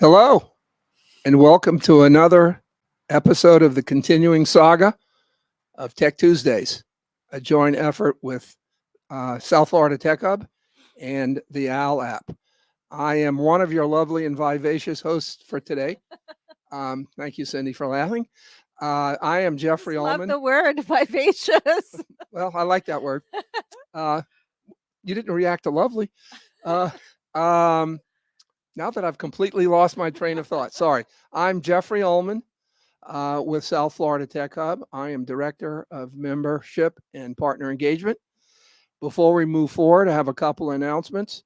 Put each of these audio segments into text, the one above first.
Hello, and welcome to another episode of the continuing saga of Tech Tuesdays, a joint effort with South Florida Tech Hub and the Owwll App. I am one of your lovely and vivacious hosts for today. Thank you, Cindy, for laughing. I am Jeffry Ullman. Love the word vivacious. Well, I like that word. You didn't react to lovely. Now that I've completely lost my train of thought, sorry. I'm Jeffry Ullman with South Florida Tech Hub. I am Director of Membership and Partner Engagement. Before we move forward, I have a couple of announcements.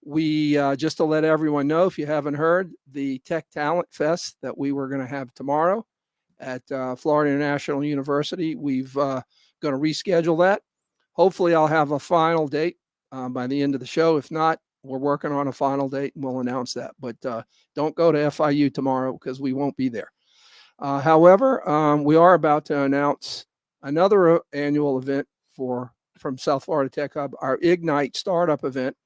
We, just to let everyone know, if you haven't heard, the Tech Talent Fest that we were going to have tomorrow at Florida International University, we've going to reschedule that. Hopefully I'll have a final date by the end of the show. If not, we're working on a final date and we'll announce that. But don't go to FIU tomorrow because we won't be there. However, we are about to announce another annual event from South Florida Tech Hub, our Ignite Startup event.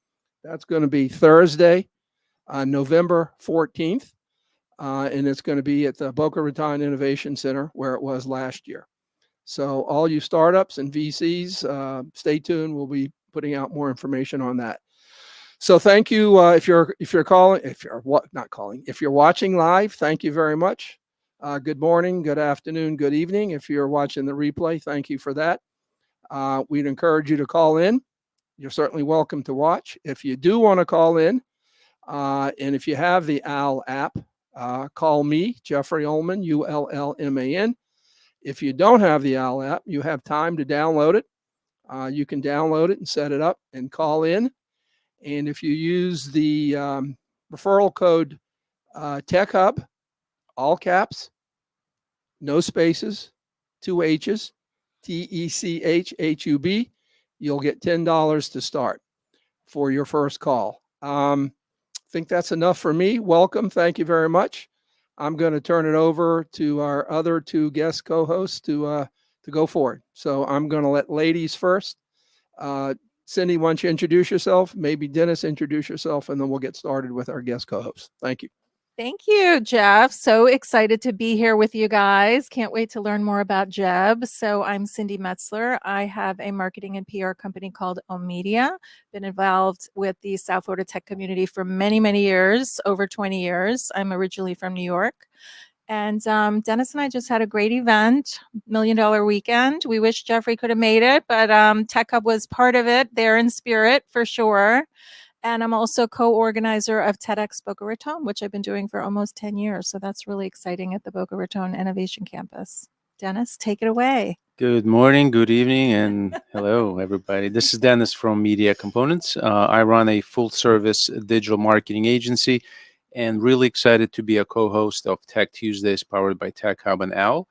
That's going to be Thursday, November 14th. And it's going to be at the Boca Raton Innovation Center where it was last year. So all you startups and VCs, stay tuned. We'll be putting out more information on that. So thank you. If you're watching live, thank you very much. Good morning, good afternoon, good evening. If you're watching the replay, thank you for that. We'd encourage you to call in. You're certainly welcome to watch. If you do want to call in, and if you have the Owwll app, call me, Jeffry Ullman, Ullman. If you don't have the Owwll app, you have time to download it. You can download it and set it up and call in. And if you use the referral code Tech Hub, all caps, no spaces, 2 H's, TECHHUB, you'll get $10 to start for your first call. I think that's enough for me. Welcome. Thank you very much. I'm going to turn it over to our other two guest co-hosts to go forward. So I'm going to let ladies first. Cindy, why don't you introduce yourself? Maybe Denis, introduce yourself, and then we'll get started with our guest co-host. Thank you. Thank you, Jeff. So excited to be here with you guys. Can't wait to learn more about Jeb. So I'm Cindy Metzler. I have a marketing and PR company called Owwll. Been involved with the South Florida tech community for many, many years, over 20 years. I'm originally from New York. And Denis and I just had a great event, $1 Million Weekend. We wish Jeffrey could have made it, but Tech Hub was part of it, there in spirit for sure. And I'm also co-organizer of TEDx Boca Raton, which I've been doing for almost 10 years. So that's really exciting at the Boca Raton Innovation Campus. Denis, take it away. Good morning, good evening, and hello, everybody. This is Denis from Media Components. I run a full-service digital marketing agency and really excited to be a co-host of Tech Tuesdays powered by Tech Hub and Owwll.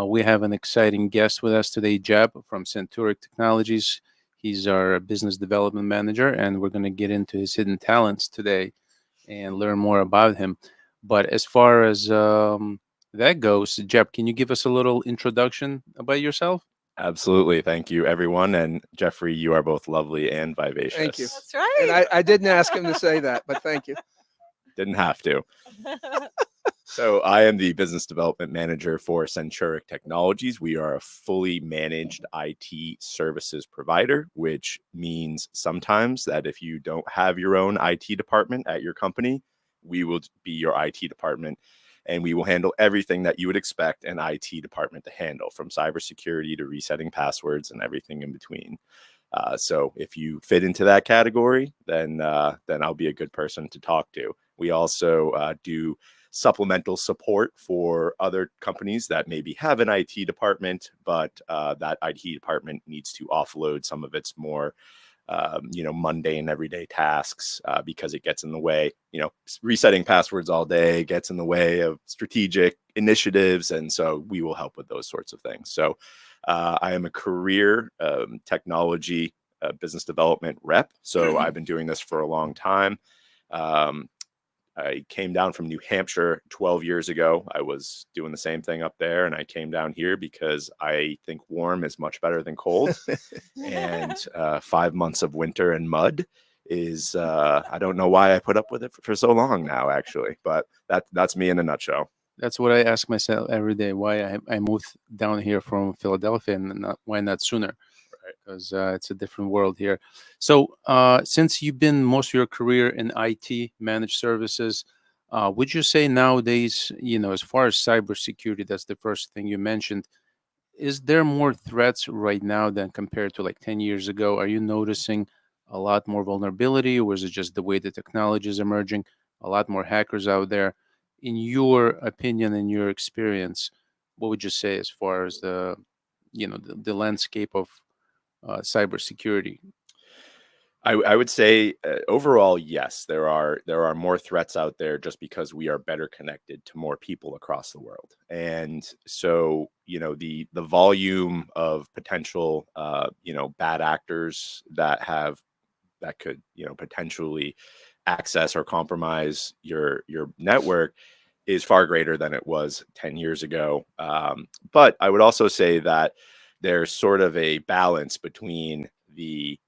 We have an exciting guest with us today, Jeb from Centuric Technologies. He's our business development manager, and we're going to get into his hidden talents today and learn more about him. But as far as that goes, Jeb, can you give us a little introduction about yourself? Absolutely. Thank you, everyone. And Jeffrey, you are both lovely and vivacious. Thank you. That's right. And I didn't ask him to say that, but thank you. Didn't have to. So I am the business development manager for Centuric Technologies. We are a fully managed IT services provider, which means sometimes that if you don't have your own IT department at your company, we will be your IT department, and we will handle everything that you would expect an IT department to handle, from cybersecurity to resetting passwords and everything in between. So if you fit into that category, then I'll be a good person to talk to. We also do supplemental support for other companies that maybe have an IT department, but that IT department needs to offload some of its more mundane everyday tasks because it gets in the way. Resetting passwords all day gets in the way of strategic initiatives, and so we will help with those sorts of things. So I am a career technology business development rep, so I've been doing this for a long time. I came down from New Hampshire 12 years ago. I was doing the same thing up there, and I came down here because I think warm is much better than cold. And 5 months of winter and mud is I don't know why I put up with it for so long now, actually, but that's me in a nutshell. That's what I ask myself every day. Why I moved down here from Philadelphia and why not sooner? Right. Because it's a different world here. So since you've been most of your career in IT, managed services, would you say nowadays, as far as cybersecurity, that's the first thing you mentioned, is there more threats right now than compared to like 10 years ago? Are you noticing a lot more vulnerability, or is it just the way the technology is emerging, a lot more hackers out there? In your opinion, in your experience, what would you say as far as the landscape of cybersecurity? I would say overall, yes, there are more threats out there just because we are better connected to more people across the world. And so, the volume of potential, bad actors that could, potentially access or compromise your network is far greater than it was 10 years ago. But I would also say that there's sort of a balance between the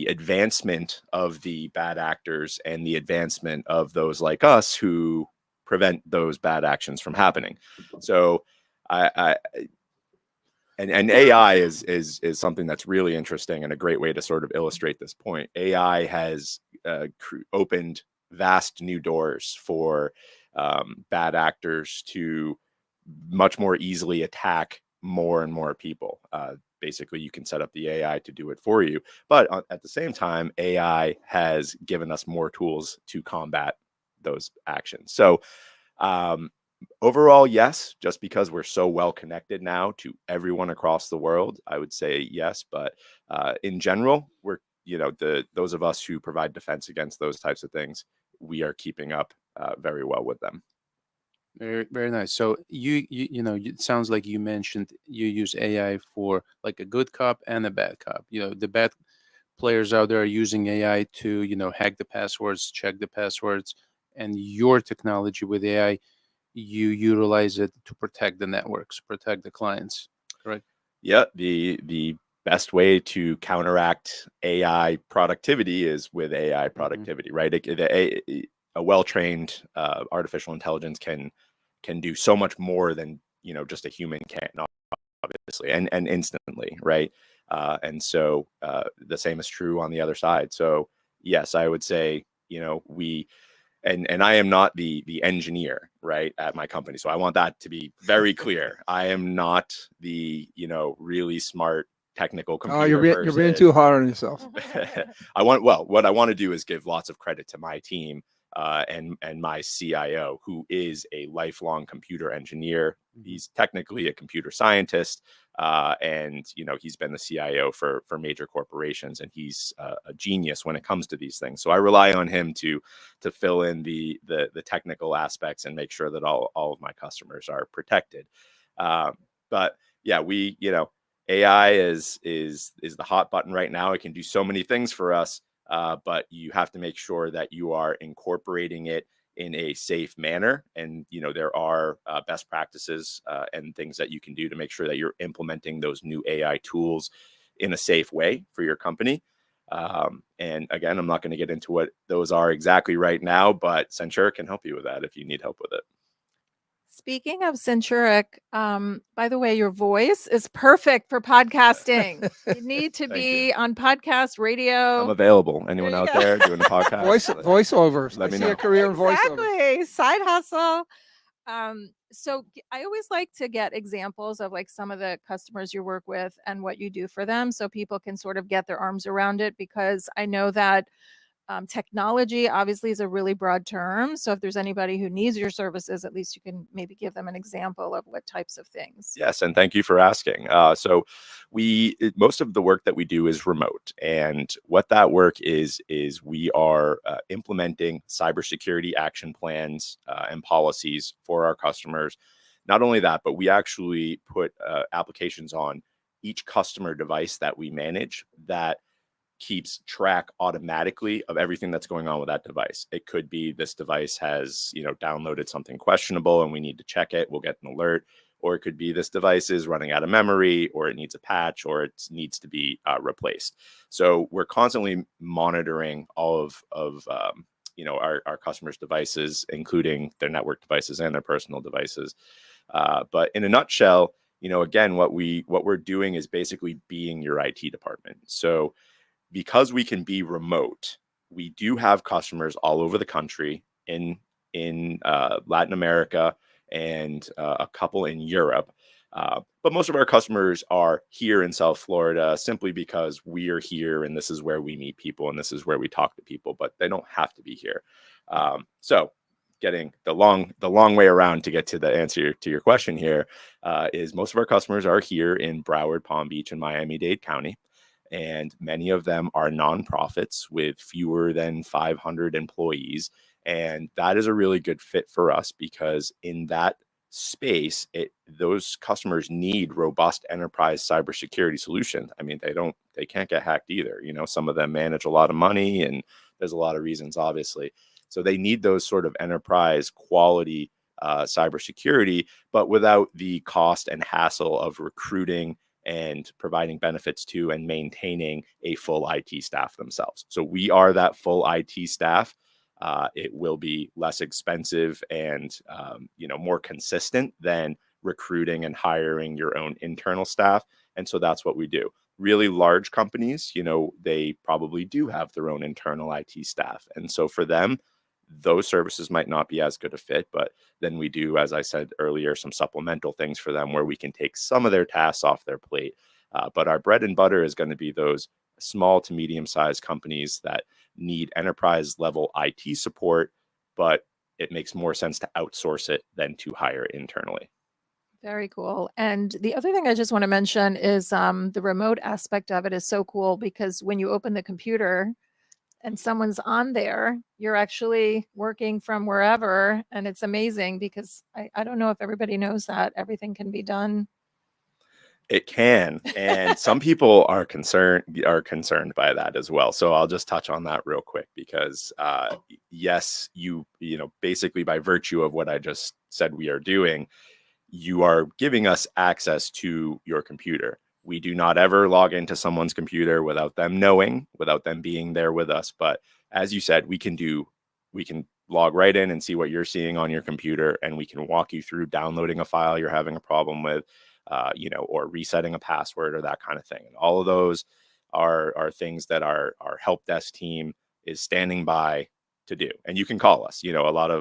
advancement of the bad actors and the advancement of those like us who prevent those bad actions from happening. So and AI is something that's really interesting and a great way to sort of illustrate this point. AI has opened vast new doors for bad actors to much more easily attack more and more people. Basically, you can set up the AI to do it for you. But at the same time, AI has given us more tools to combat those actions. So overall, yes, just because we're so well connected now to everyone across the world, I would say yes. But in general, we're, those of us who provide defense against those types of things, we are keeping up very well with them. Very, very nice. So it sounds like you mentioned you use AI for like a good cop and a bad cop. The bad players out there are using AI to, hack the passwords, check the passwords, and your technology with AI, you utilize it to protect the networks, protect the clients, correct? Yeah, the best way to counteract AI productivity is with AI productivity, right? A well-trained artificial intelligence can do so much more than just a human can, obviously, and instantly, right? And so the same is true on the other side. So yes, I would say we. And I am not the engineer, right, at my company. So I want that to be very clear. I am not the really smart technical computer you're being too hard on yourself. What I want to do is give lots of credit to my team and my CIO, who is a lifelong computer engineer. He's technically a computer scientist, and he's been the CIO for major corporations, and he's a genius when it comes to these things. So I rely on him to fill in the technical aspects and make sure that all of my customers are protected. But yeah, AI is the hot button right now. It can do so many things for us, but you have to make sure that you are incorporating it in a safe manner. And there are best practices and things that you can do to make sure that you're implementing those new AI tools in a safe way for your company. And again, I'm not going to get into what those are exactly right now, but Centuric can help you with that if you need help with it. Speaking of Centuric, by the way, your voice is perfect for podcasting. You need to be on podcast radio. I'm available. Anyone out there doing a podcast? Voiceovers. Let me I see know. a career in voiceovers. Exactly. Side hustle. So I always like to get examples of like some of the customers you work with and what you do for them, so people can sort of get their arms around it, because I know that technology obviously is a really broad term. So if there's anybody who needs your services, at least you can maybe give them an example of what types of things. Yes, and thank you for asking. So most of the work that we do is remote, and what that work is we are implementing cybersecurity action plans and policies for our customers. Not only that, but we actually put applications on each customer device that we manage that keeps track automatically of everything that's going on with that device. It could be this device has, downloaded something questionable and we need to check it. We'll get an alert. or it could be this device is running out of memory, or it needs a patch, or it needs to be replaced. So we're constantly monitoring all of our customers' devices, including their network devices and their personal devices. But in a nutshell, again, what we're doing is basically being your IT department. So because we can be remote, we do have customers all over the country in Latin America and a couple in Europe. But most of our customers are here in South Florida simply because we are here and this is where we meet people and this is where we talk to people, but they don't have to be here. So getting the long way around to get to the answer to your question here is most of our customers are here in Broward, Palm Beach, and Miami-Dade County. And many of them are nonprofits with fewer than 500 employees. And that is a really good fit for us because in that space, those customers need robust enterprise cybersecurity solutions. I mean, they can't get hacked either. Some of them manage a lot of money, and there's a lot of reasons, obviously. So they need those sort of enterprise quality cybersecurity, but without the cost and hassle of recruiting and providing benefits to and maintaining a full IT staff themselves. So we are that full IT staff. It will be less expensive and more consistent than recruiting and hiring your own internal staff. And so that's what we do. Really large companies, they probably do have their own internal IT staff. And so for them, those services might not be as good a fit, but then we do, as I said earlier, some supplemental things for them where we can take some of their tasks off their plate. But our bread and butter is going to be those small to medium-sized companies that need enterprise level IT support, but it makes more sense to outsource it than to hire internally. Very cool. And the other thing I just want to mention is the remote aspect of it is so cool because when you open the computer and someone's on there, you're actually working from wherever. And it's amazing because I don't know if everybody knows that everything can be done. It can. And some people are concerned by that as well. So I'll just touch on that real quick because yes, basically by virtue of what I just said we are doing, you are giving us access to your computer. We do not ever log into someone's computer without them knowing, without them being there with us. But as you said, we can log right in and see what you're seeing on your computer, and we can walk you through downloading a file you're having a problem with, or resetting a password or that kind of thing. And all of those are things that our help desk team is standing by to do. And you can call us. A lot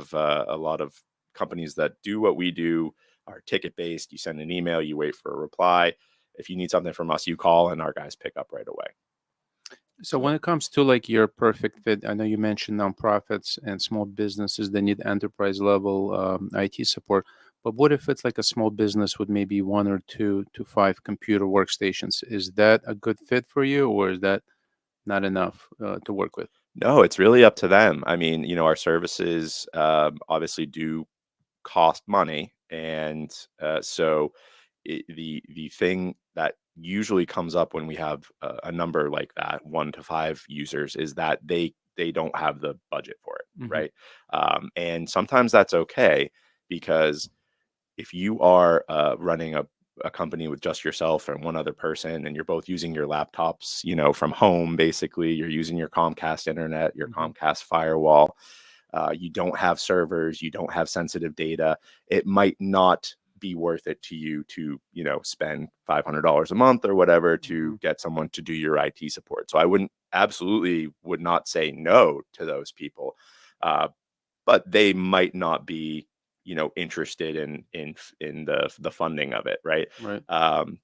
of companies that do what we do are ticket based. You send an email, you wait for a reply. If you need something from us, you call and our guys pick up right away. So when it comes to like your perfect fit, I know you mentioned nonprofits and small businesses that need enterprise level IT support. But what if it's like a small business with maybe 1 or 2 to 5 computer workstations? Is that a good fit for you, or is that not enough to work with? No, it's really up to them. I mean, our services obviously do cost money, and so the thing that usually comes up when we have a number like that, 1 to 5 users, is that they don't have the budget for it, Mhm. right? And sometimes that's okay because if you are running a company with just yourself and one other person, and you're both using your laptops, from home, basically, you're using your Comcast internet, your Mhm. Comcast firewall, you don't have servers, you don't have sensitive data, it might not be worth it to you to, spend $500 a month or whatever to get someone to do your IT support. So I absolutely would not say no to those people. But they might not be, interested in the funding of it, right? Right.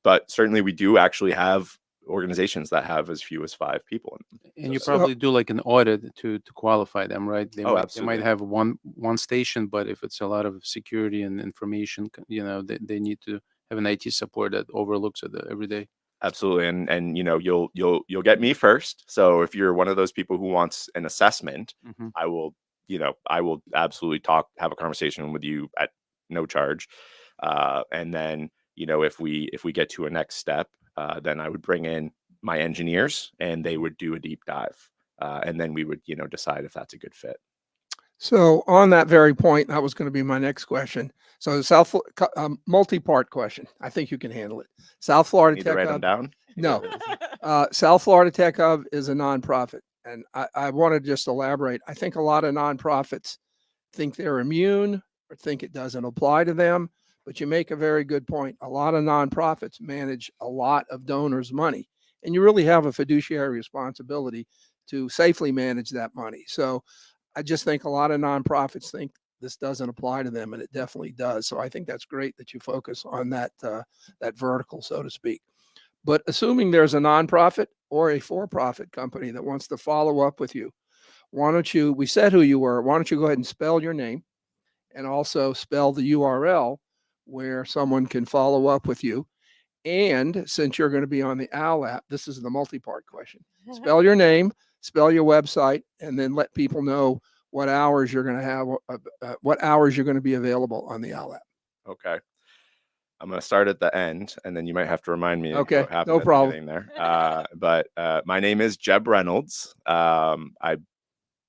But certainly we do actually have organizations that have as few as 5 people in them. And you So- probably do like an audit to qualify them, right? They might Absolutely. have one station, but if it's a lot of security and information, they need to have an IT support that overlooks it every day. Absolutely. And you'll get me first. So if you're one of those people who wants an assessment, Mm-hmm. I will absolutely have a conversation with you at no charge. And then, if we get to a next step, then I would bring in my engineers and they would do a deep dive. And then we would, decide if that's a good fit. So on that very point, that was going to be my next question. So multi-part question. I think you can handle it. South Florida Need to Tech write them Hub. down. No, South Florida Tech Hub is a nonprofit, and I want to just elaborate. I think a lot of nonprofits think they're immune or think it doesn't apply to them. But you make a very good point. A lot of nonprofits manage a lot of donors' money, and you really have a fiduciary responsibility to safely manage that money. So I just think a lot of nonprofits think this doesn't apply to them, and it definitely does. So I think that's great that you focus on that vertical, so to speak. But assuming there's a nonprofit or a for-profit company that wants to follow up with you, why don't you? We said who you were. Why don't you go ahead and spell your name, and also spell the URL where someone can follow up with you. And since you're going to be on the Owwll app, this is the multi-part question. Spell your name, spell your website, and then let people know what hours you're going to have, what hours you're going to be available on the Owwll app. Okay. I'm going to start at the end, and then you might have to remind me Okay, what happened no at problem. the beginning there. But my name is Jeb Reynolds. I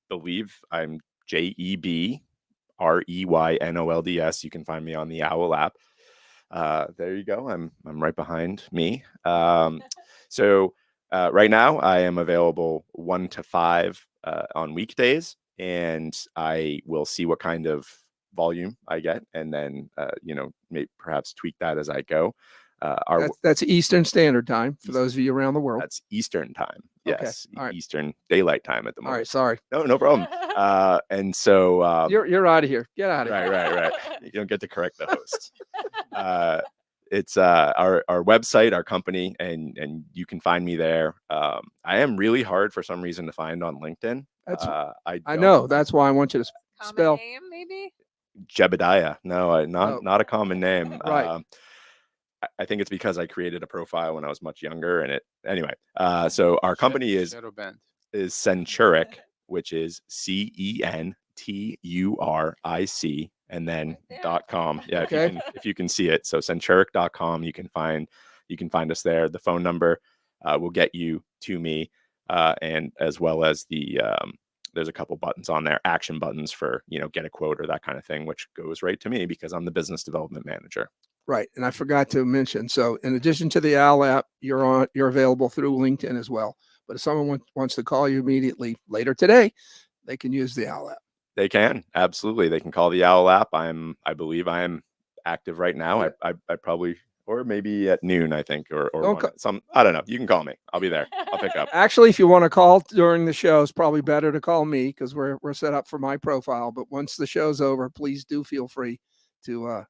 believe I'm JebReynolds. You can find me on the Owwll app. There you go. I'm right behind me. So right now I am available 1 to 5 on weekdays, and I will see what kind of volume I get, and then maybe perhaps tweak that as I go. That's Eastern Standard Time for those of you around the world. That's Eastern time. Okay. Yes, All right. Eastern Daylight Time at the All moment. right, sorry. No problem. And so You're out of here. Get out of here. right. You don't get to correct the host. It's our website, our company, and you can find me there. I am really hard for some reason to find on LinkedIn. I know. That's why I want you to spell. Common name, maybe? Jebediah. No, not Oh. not a common name. Right. I think it's because I created a profile when I was much younger, and anyway. So our company is Shadow band. Centuric, which is CENTURIC, and then .com. Yeah, Okay. if you can see it. So Centuric.com, you can find us there. The phone number will get you to me, and as well as there's a couple buttons on there, action buttons for get a quote or that kind of thing, which goes right to me because I'm the business development manager. Right. And I forgot to mention, so in addition to the Owwll app, you're available through LinkedIn as well. But if someone wants to call you immediately later today, they can use the Owwll app. They can, absolutely. They can call the Owwll app. I believe I am active right now. Yeah. I probably, or maybe at noon, I think, or Don't I don't know. You can call me. I'll be there. I'll pick up. Actually, if you want to call during the show, it's probably better to call me because we're set up for my profile. But once the show's over, please do feel free to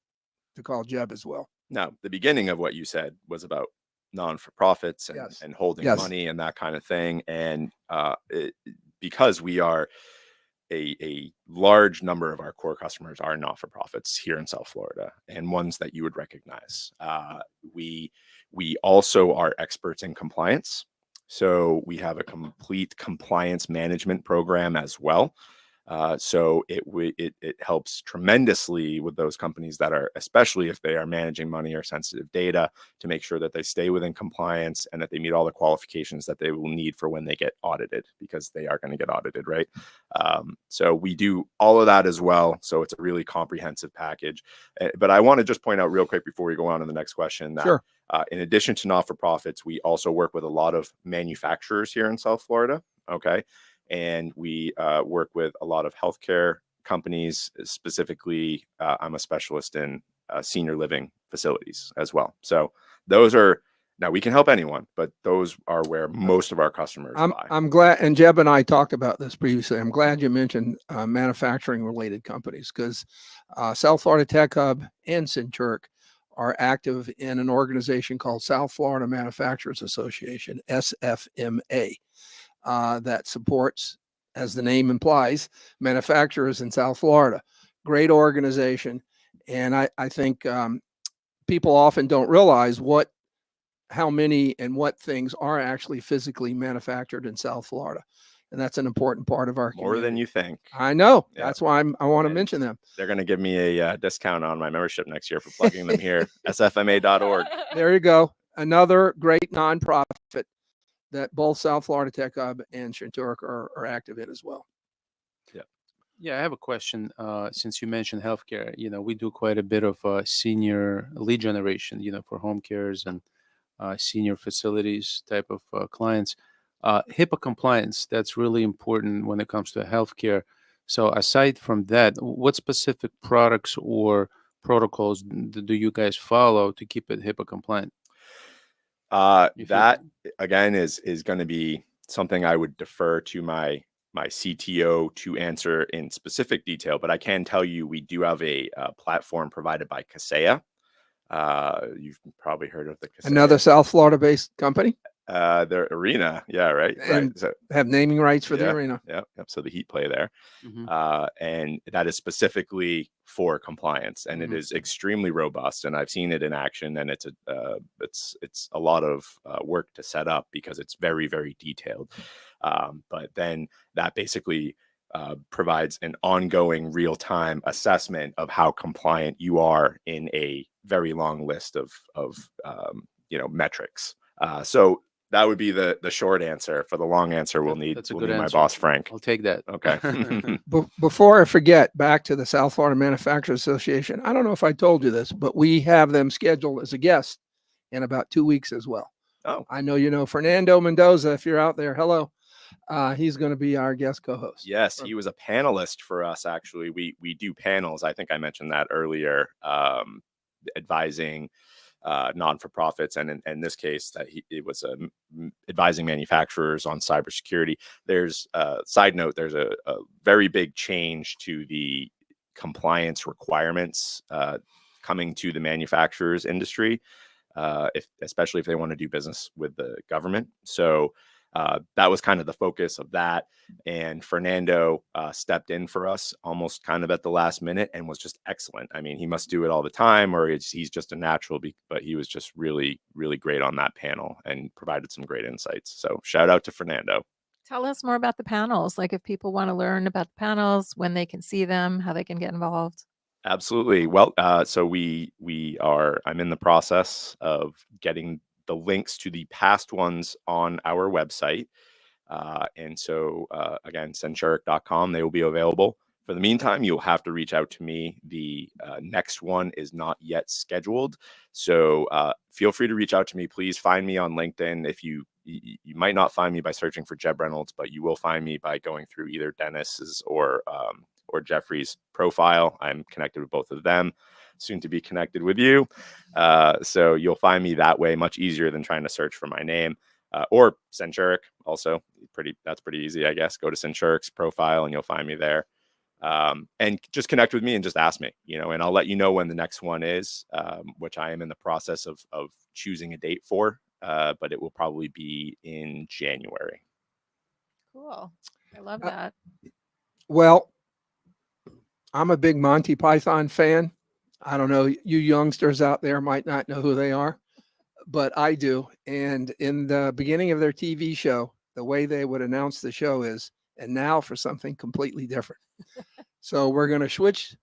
call Jeb as well. Now, the beginning of what you said was about non-for-profits and, Yes. and holding Yes. money and that kind of thing. And because we are a large number of our core customers are not-for-profits here in South Florida, and ones that you would recognize. We also are experts in compliance. So we have a complete compliance management program as well. So it helps tremendously with those companies that are, especially if they are managing money or sensitive data, to make sure that they stay within compliance and that they meet all the qualifications that they will need for when they get audited, because they are going to get audited, right? So we do all of that as well. So it's a really comprehensive package. But I want to just point out real quick before we go on to the next question that Sure. In addition to not-for-profits, we also work with a lot of manufacturers here in South Florida. Okay. And we work with a lot of healthcare companies. Specifically, I'm a specialist in senior living facilities as well. So those are, now we can help anyone, but those are where most of our customers buy. I'm glad, and Jeb and I talked about this previously. I'm glad you mentioned manufacturing related companies, because South Florida Tech Hub and Centuric are active in an organization called South Florida Manufacturers Association, SFMA. That supports, as the name implies, manufacturers in South Florida. Great organization. And I think people often don't realize how many and what things are actually physically manufactured in South Florida. And that's an important part of our community. More than you think. I know. Yeah. That's why I want to mention them. They're going to give me a discount on my membership next year for plugging them here. sfma.org. There you go. Another great nonprofit that both South Florida Tech Hub and Centuric are active in as well. Yeah. Yeah, I have a question. Since you mentioned healthcare, we do quite a bit of senior lead generation, for home cares and senior facilities type of clients. HIPAA compliance, that's really important when it comes to healthcare. So aside from that, what specific products or protocols do you guys follow to keep it HIPAA compliant? If you- That again is going to be something I would defer to my CTO to answer in specific detail, but I can tell you we do have a platform provided by Kaseya. You've probably heard of the Kaseya. Another South Florida-based company, The arena, yeah, right, right. and So, have naming rights for the yeah, arena. yeah, yep. So the Heat play there, Mhm. and that is specifically for compliance, and it Mhm. is extremely robust. And I've seen it in action, and it's a lot of work to set up because it's very very detailed. But then that basically provides an ongoing real time assessment of how compliant you are in a very long list of metrics. So that would be the short answer. For the long answer, we'll need That's a we'll good need my answer. boss Frank. I'll take that. Okay. Before I forget, back to the South Florida Manufacturers Association. I don't know if I told you this, but we have them scheduled as a guest in about 2 weeks as well. Oh, I know you know Fernando Mendoza. If you're out there, hello. He's going to be our guest co-host. yes, he was a panelist for us. Actually, we do panels. I think I mentioned that earlier. Advising non-for-profits, and in this case, it was advising manufacturers on cybersecurity. There's side note. There's a very big change to the compliance requirements coming to the manufacturers industry, especially if they want to do business with the government. So that was kind of the focus of that. And Fernando stepped in for us almost kind of at the last minute and was just excellent. I mean, he must do it all the time, or he's just a natural, but he was just really, really great on that panel and provided some great insights. So shout out to Fernando. Tell us more about the panels. Like if people want to learn about the panels, when they can see them, how they can get involved. Absolutely. Well, so I'm in the process of getting the links to the past ones on our website. And so, again, Centuric.com, they will be available. For the meantime, you'll have to reach out to me. The next one is not yet scheduled. So feel free to reach out to me. Please find me on LinkedIn. If you might not find me by searching for Jeb Reynolds, but you will find me by going through either Denis's or Jeffrey's profile. I'm connected with both of them, soon to be connected with you. So you'll find me that way, much easier than trying to search for my name. Or Centuric, also that's pretty easy, I guess. Go to Centuric's profile and you'll find me there. And just connect with me and just ask me, and I'll let you know when the next one is, which I am in the process of choosing a date for, but it will probably be in January. Cool. I love that. Well, I'm a big Monty Python fan. I don't know, you youngsters out there might not know who they are, but I do. And in the beginning of their TV show, the way they would announce the show is, and now for something completely different. So we're going to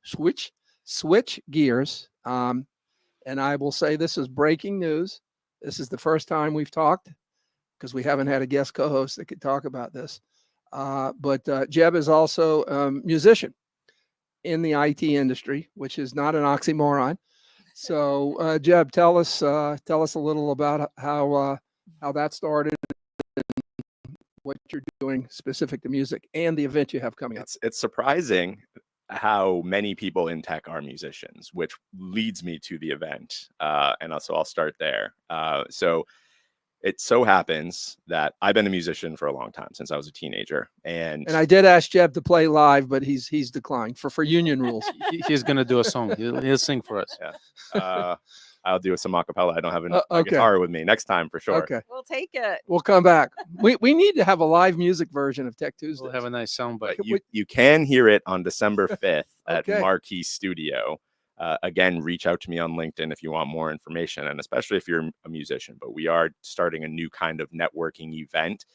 switch gears. And I will say this is breaking news. This is the first time we've talked because we haven't had a guest co-host that could talk about this. But Jeb is also a musician in the IT industry, which is not an oxymoron. So, Jeb, tell us a little about how that started, what you're doing specific to music, and the event you have coming up. It's surprising how many people in tech are musicians, which leads me to the event. And so I'll start there. So it so happens that I've been a musician for a long time, since I was a teenager. And I did ask Jeb to play live, but he's declined for union rules. He's going to do a song. He'll sing for us. Yeah. I'll do some acapella. I don't have a Okay. guitar with me. Next time for sure. Okay, We'll take it. we'll come back. We need to have a live music version of Tech Tuesdays. We'll have a nice sound bite. But you can hear it on December 5th at Okay. Marquee Studio. Again, reach out to me on LinkedIn if you want more information, and especially if you're a musician. But we are starting a new kind of networking event.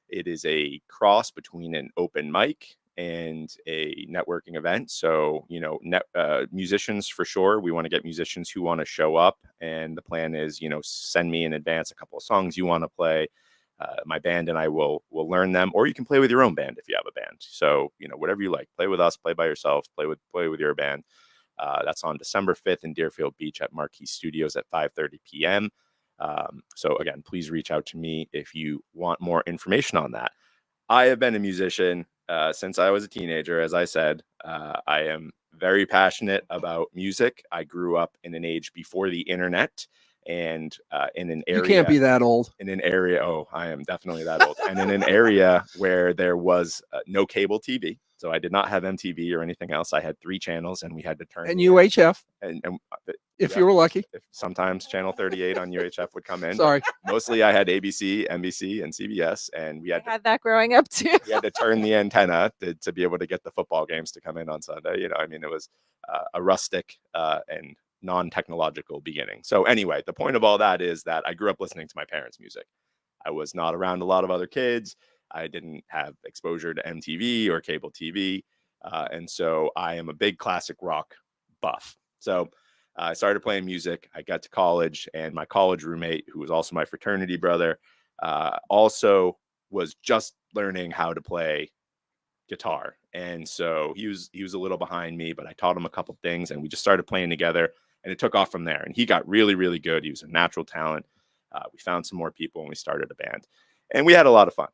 It is a cross between an open mic and a networking event. So, musicians for sure. We want to get musicians who want to show up. And the plan is, send me in advance a couple of songs you want to play. my band and I will learn them, or you can play with your own band if you have a band. So, whatever you like, play with us, play by yourself, play with your band. That's on December 5th in Deerfield Beach at Marquee Studios at 5:30 p.m. So again, please reach out to me if you want more information on that. I have been a musician since I was a teenager. As I said, I am very passionate about music. I grew up in an age before the internet, and in an area. You can't be that old. In an area. Oh, I am definitely that old. And in an area where there was no cable TV. So I did not have MTV or anything else. I had 3 channels, and we had to turn. And UHF, and if you were lucky. if sometimes channel 38 on UHF would come in. Sorry. Mostly I had ABC, NBC, and CBS, and we I had had that growing up too. we had to turn the antenna to be able to get the football games to come in on Sunday. It was a rustic and non-technological beginning. So anyway, the point of all that is that I grew up listening to my parents' music. I was not around a lot of other kids. I didn't have exposure to MTV or cable TV. And so I am a big classic rock buff. So I started playing music. I got to college, and my college roommate, who was also my fraternity brother, also was just learning how to play guitar. And so he was a little behind me, but I taught him a couple things, and we just started playing together, and it took off from there. And he got really, really good. He was a natural talent. We found some more people, and we started a band. And we had a lot of fun.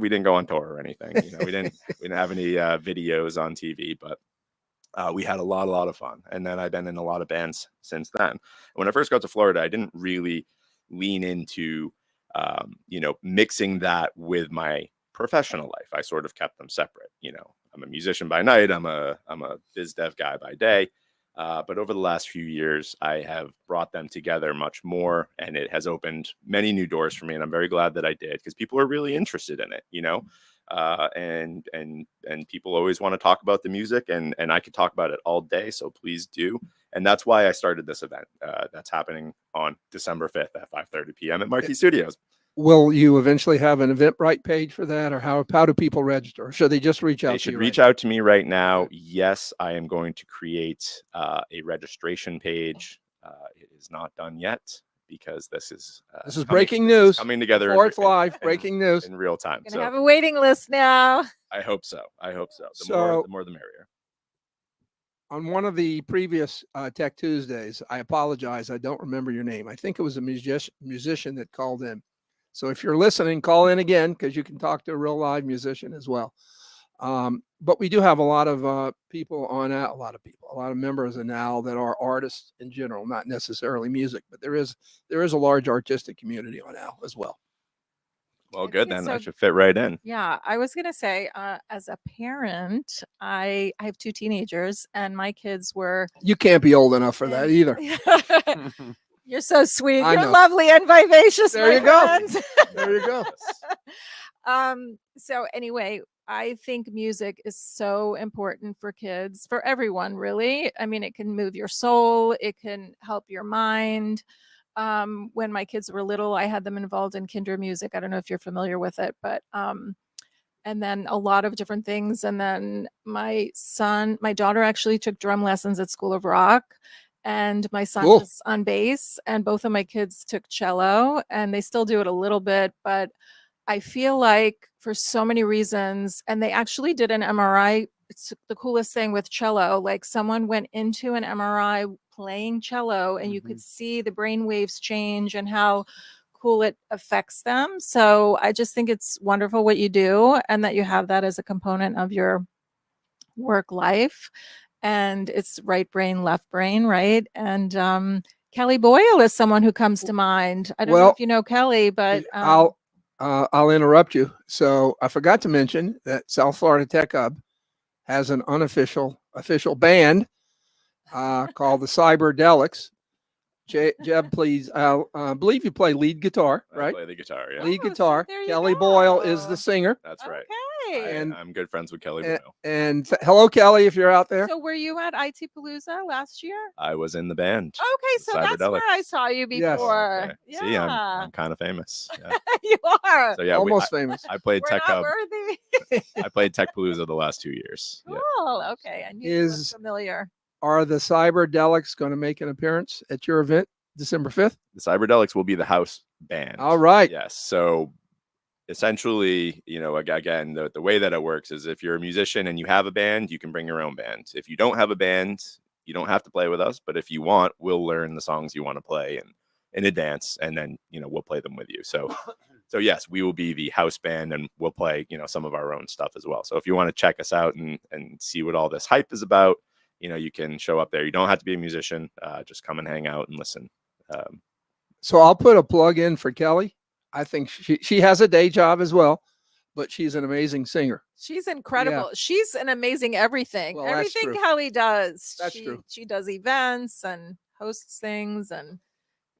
We didn't go on tour or anything. We didn't have any videos on TV, but we had a lot of fun. And then I've been in a lot of bands since then. When I first got to Florida, I didn't really lean into, mixing that with my professional life. I sort of kept them separate. I'm a musician by night. I'm a biz dev guy by day. But over the last few years, I have brought them together much more, and it has opened many new doors for me. And I'm very glad that I did, because people are really interested in it, and people always want to talk about the music, and I could talk about it all day. So please do. And that's why I started this event that's happening on December 5th at 5:30 p.m. at Marquee Studios. Will you eventually have an Eventbrite page for that, or how do people register? Or should they just reach out? They should reach out to me right now. Yes, I am going to create a registration page. It is not done yet, because this is breaking news. Coming together. Before it's live, breaking news in real time. We're gonna have a waiting list now. I hope so. The more the merrier. On one of the previous Tech Tuesdays, I apologize, I don't remember your name. I think it was a musician that called in. So if you're listening, call in again, because you can talk to a real live musician as well. But we do have a lot of people on a lot of members in Owwll that are artists in general, not necessarily music, but there is a large artistic community on Owwll as well. Well, good then. I should fit right in. Yeah, I was gonna say, as a parent, I have 2 teenagers, and my kids were. You can't be old enough for that either. You're so sweet. I You're know. lovely and vivacious. There you go. There you go. So anyway, I think music is so important for kids, for everyone, really. I mean, it can move your soul. It can help your mind. When my kids were little, I had them involved in kinder music. I don't know if you're familiar with it, but and then a lot of different things. And then my daughter actually took drum lessons at School of Rock. And my son was on bass, and both of my kids took cello, and they still do it a little bit. But I feel like for so many reasons, and they actually did an MRI. It's the coolest thing with cello. Like, someone went into an MRI playing cello, and you could see the brain waves change and how cool it affects them. So I just think it's wonderful what you do, and that you have that as a component of your work life. And it's right brain, left brain, right? And Kelly Boyle is someone who comes to mind. I don't know if you know Kelly, but I'll interrupt you. So I forgot to mention that South Florida Tech Hub has an official band called the Cyberdelics. Jeb, please. I believe you play lead guitar, right? I play the guitar, yeah. Lead guitar. there you Kelly go. Boyle is the singer. That's right. Okay. And I'm good friends with Kelly Boyle. And hello, Kelly, if you're out there. So were you at IT Palooza last year? I was in the band. Okay, so that's where I saw you Yes. before. Okay. Yeah, See, I'm kind of famous. Yeah. you are. So yeah, Almost famous. I played We're Tech not Hub. worthy. I played Tech Palooza the last 2 years. Yeah. Cool. Okay, I knew you were familiar. Are the Cyberdelics going to make an appearance at your event December 5th? The Cyberdelics will be the house band. All right. Yes. So essentially, again, the way that it works is if you're a musician and you have a band, you can bring your own band. If you don't have a band, you don't have to play with us. But if you want, we'll learn the songs you want to play in advance, and then we'll play them with you. So yes, we will be the house band, and we'll play some of our own stuff as well. So if you want to check us out and see what all this hype is about, you can show up there. You don't have to be a musician. Just come and hang out and listen. So I'll put a plug in for Kelly. I think she has a day job as well, but she's an amazing singer. She's incredible. She's an amazing everything. Well, that's Everything true. Kelly does. That's true. She does events and hosts things and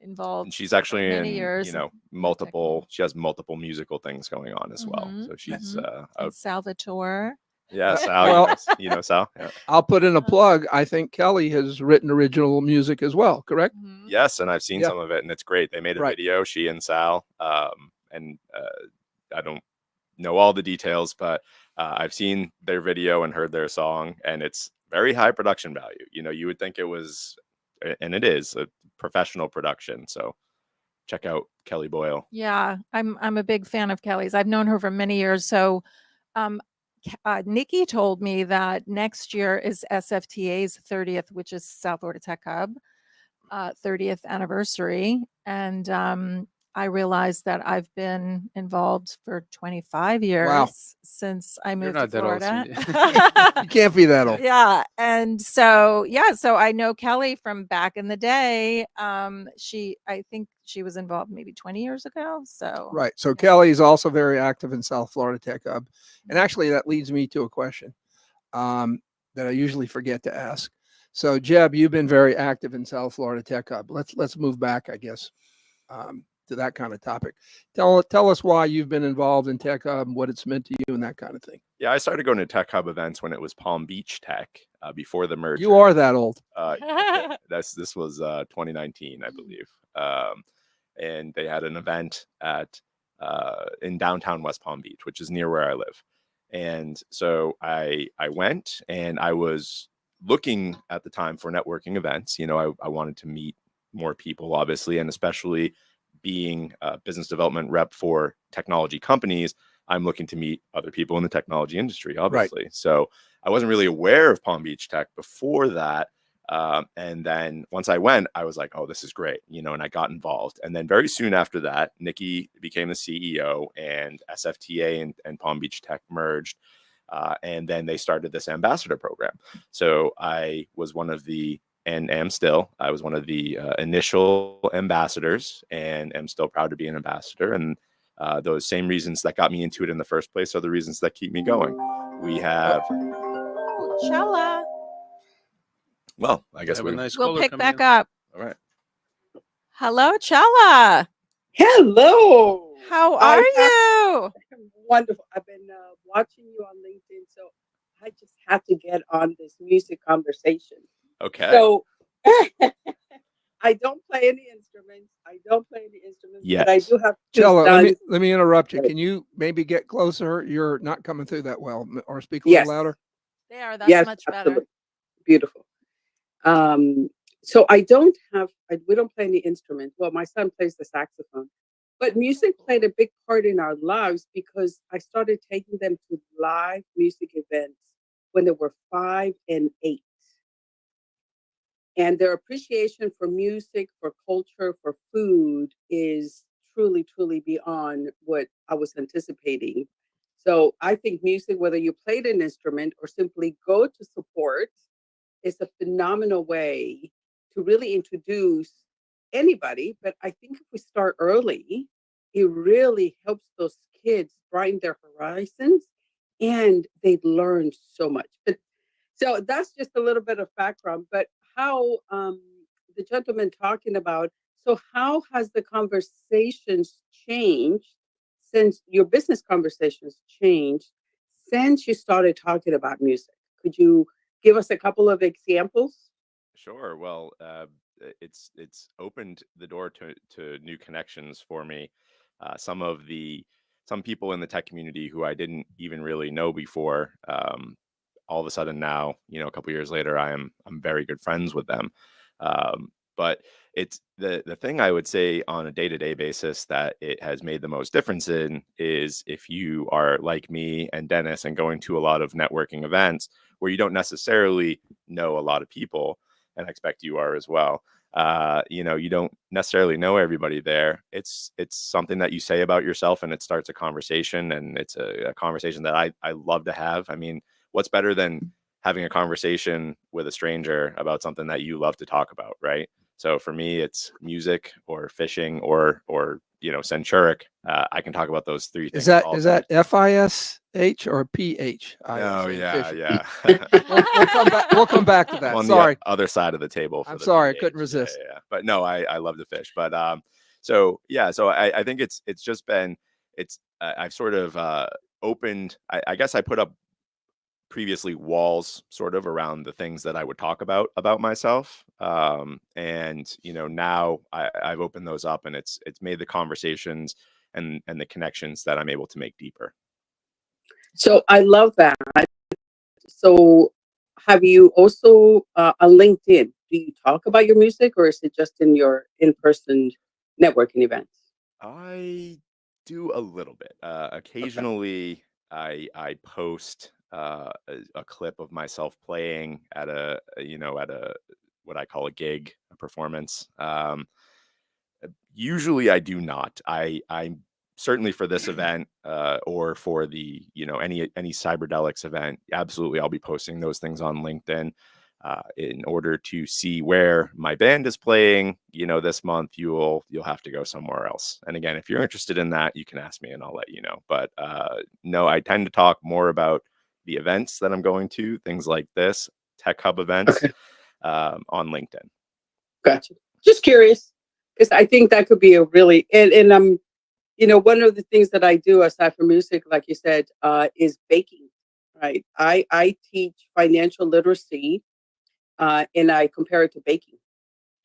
involved. And she's actually many in years multiple. She has multiple musical things going on as well. So she's and Salvatore. Yeah, Sal. Sal. Yeah. I'll put in a plug. I think Kelly has written original music as well, correct? Yes, and I've seen some of it, and it's great. They made a video, she and Sal, and I don't know all the details, but I've seen their video and heard their song, and it's very high production value. You would think it was, and it is, a professional production. So check out Kelly Boyle. Yeah, I'm a big fan of Kelly's. I've known her for many years. So Nikki told me that next year is SFTA's 30th, which is South Florida Tech Hub, 30th anniversary. And I realized that I've been involved for 25 years since I moved to Florida. You can't be that old. Yeah. And so I know Kelly from back in the day. I think she was involved maybe 20 years ago. So right. So Kelly is also very active in South Florida Tech Hub. And actually that leads me to a question that I usually forget to ask. So Jeb, you've been very active in South Florida Tech Hub. Let's move back, I guess, to that kind of topic. Tell us why you've been involved in Tech Hub and what it's meant to you and that kind of thing. Yeah, I started going to Tech Hub events when it was Palm Beach Tech before the merger. You are that old. This was 2019, I believe. And they had an event in downtown West Palm Beach, which is near where I live. And so I went, and I was looking at the time for networking events. I wanted to meet more people, obviously, and especially being a business development rep for technology companies, I'm looking to meet other people in the technology industry, obviously. Right. So I wasn't really aware of Palm Beach Tech before that. And then once I went, I was like, oh, this is great, and I got involved. And then very soon after that, Nikki became the CEO, and SFTA and Palm Beach Tech merged. And then they started this ambassador program. So I was one of the, and am still, I was one of the initial ambassadors, and am still proud to be an ambassador. And those same reasons that got me into it in the first place are the reasons that keep me going. We have... Chala. Well, I guess we'll pick back up. All right. Hello, Chala. Hello. How are you? Wonderful. I've been watching you on LinkedIn, so I just have to get on this music conversation. Okay. So I don't play any instruments. Yes. But I do have Chala, let me interrupt you. Can you maybe get closer? You're not coming through that well. Or speak a little louder. There, that's much better. Absolutely. Beautiful. So we don't play any instruments. Well, my son plays the saxophone, but music played a big part in our lives because I started taking them to live music events when they were 5 and 8. And their appreciation for music, for culture, for food is truly, truly beyond what I was anticipating. So I think music, whether you played an instrument or simply go to support, is a phenomenal way to really introduce anybody. But I think if we start early, it really helps those kids brighten their horizons, and they learn so much. So that's just a little bit of background. But how the gentleman talking about, so how has the conversations changed since your business conversations changed since you started talking about music? Could you give us a couple of examples? Sure. Well, it's opened the door to new connections for me. Some people in the tech community who I didn't even really know before. All of a sudden now, a couple of years later, I'm very good friends with them. But it's the thing I would say on a day-to-day basis that it has made the most difference in is if you are like me and Dennis and going to a lot of networking events where you don't necessarily know a lot of people, and I expect you are as well. You don't necessarily know everybody there. It's something that you say about yourself and it starts a conversation, and it's a conversation that I love to have. I mean, what's better than having a conversation with a stranger about something that you love to talk about, right? So for me, it's music or fishing or Centuric. I can talk about those three things. Is that FISH or PH? Oh yeah, Fishing. yeah. We'll come back to I'm that. on Sorry. the other side of the table. I'm the sorry, I PH. couldn't resist. Yeah. But no, I love to fish. But so I think it's just been I've sort of opened. I guess I put up previously walls sort of around the things that I would talk about myself. And now I've opened those up, and it's made the conversations and the connections that I'm able to make deeper. So I love that. So have you also on LinkedIn, do you talk about your music, or is it just in your in-person networking events? I do a little bit. Occasionally I post a clip of myself playing at a what I call a gig, a performance. Usually I do not. I'm certainly for this event or for the any Cyberdelics event. Absolutely, I'll be posting those things on LinkedIn. In order to see where my band is playing, this month, you'll have to go somewhere else. And again, if you're interested in that, you can ask me and I'll let you know. But no, I tend to talk more about the events that I'm going to, things like this, Tech Hub events, Okay. on LinkedIn. Gotcha. Just curious, because I think that could be a really and one of the things that I do aside from music, like you said, is baking. Right. I teach financial literacy, and I compare it to baking.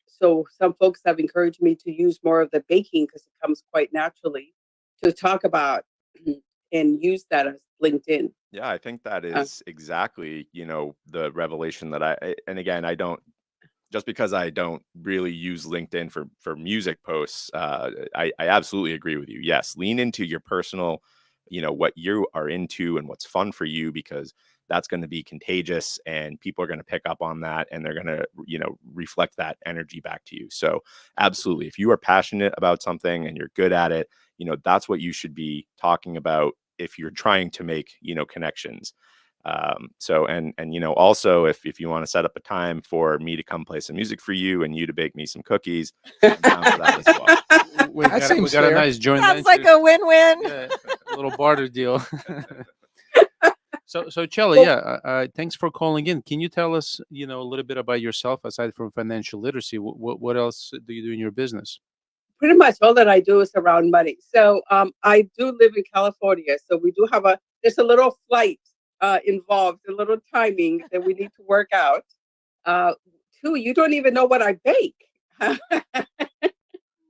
So some folks have encouraged me to use more of the baking because it comes quite naturally to talk about and use that as LinkedIn. Yeah, I think that is exactly, the revelation that and again, I don't, just because I don't really use LinkedIn for music posts, I absolutely agree with you. Yes, lean into your personal, what you are into and what's fun for you, because that's going to be contagious and people are going to pick up on that and they're going to, reflect that energy back to you. So absolutely, if you are passionate about something and you're good at it, that's what you should be talking about if you're trying to make, connections. So also if you want to set up a time for me to come play some music for you and you to bake me some cookies, I'm down for that as well. We That got seems a fair. nice joint Sounds venture. like a win-win. Yeah, a little barter deal. So Chella, yeah, thanks for calling in. Can you tell us, a little bit about yourself aside from financial literacy? What else do you do in your business? Pretty much all that I do is around money. So I do live in California. So we do have there's a little flight involved, a little timing that we need to work out. Two, you don't even know what I bake.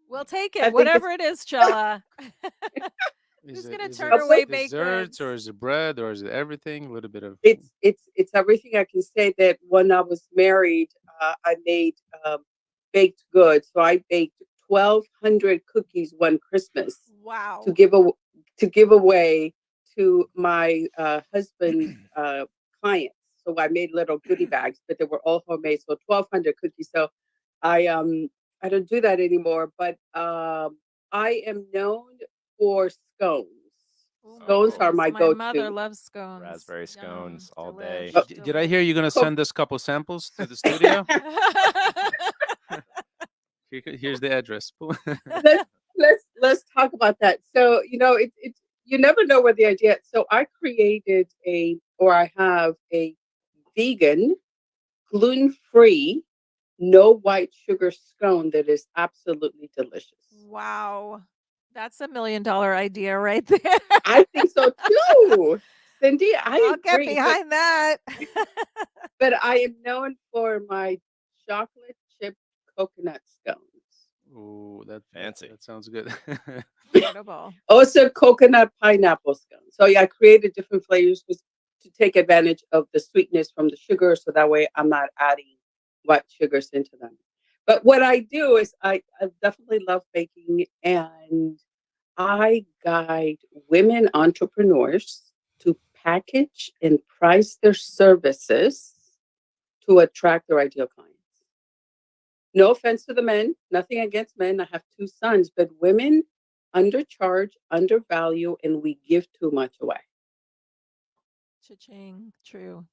We'll take I it, think whatever it is, Chella. Who's gonna turn away baked desserts, goods? or is it bread, or is it everything? A little bit of. It's everything. I can say that when I was married, I made baked goods. So I baked 1,200 cookies one Christmas Wow. to give away to my husband's clients. So I made little goodie bags, but they were all homemade. So 1,200 cookies. So I don't do that anymore. But I am known for scones. Oh my Scones are goodness, my my mother go-to. loves scones. Raspberry scones all day. delish, Did I hear you're gonna delish. send us a couple samples to the studio? Here's the address. Let's talk about that. So it's you never know where the idea. So I I have a vegan, gluten-free, no white sugar scone that is absolutely delicious. Wow. That's $1 million idea right there. I think so too, Cindy. I'll get agree, behind that. but I am known for my chocolate chip coconut scones. Oh, that Fancy. That sounds good. Incredible. Also coconut pineapple scones. So yeah, I created different flavors to take advantage of the sweetness from the sugar, so that way I'm not adding white sugars into them. But what I do is I definitely love baking, and I guide women entrepreneurs to package and price their services to attract their ideal clients. No offense to the men, nothing against men. I have two sons, but women undercharge, undervalue, and we give too much away. Cha-ching. True.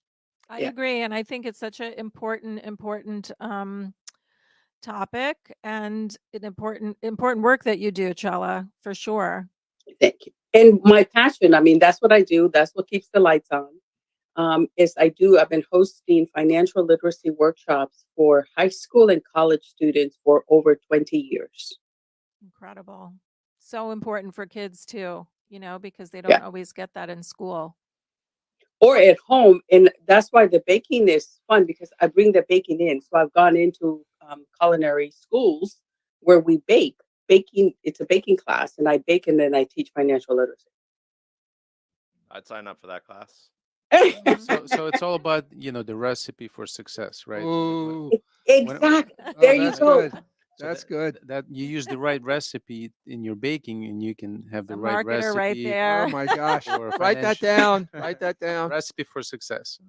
I Yeah. agree. And I think it's such an important topic and an important work that you do, Chella, for sure. Thank you. And my passion, I mean, that's what I do. That's what keeps the lights on. I've been hosting financial literacy workshops for high school and college students for over 20 years. Incredible. So important for kids too, because they Yeah. don't always get that in school. Or at home. And that's why the baking is fun, because I bring the baking in. So I've gone into culinary schools where we bake. Baking, it's a baking class, and I bake and then I teach financial literacy. I'd sign up for that class. So it's all about, the recipe for success, right? Ooh, Exactly. oh, There you that's go. good. So That's that, good. that you use the right recipe in your baking, and you can have the A right marketer right recipe there. Oh my gosh. for Write that financial- down. Write that down. Recipe for success.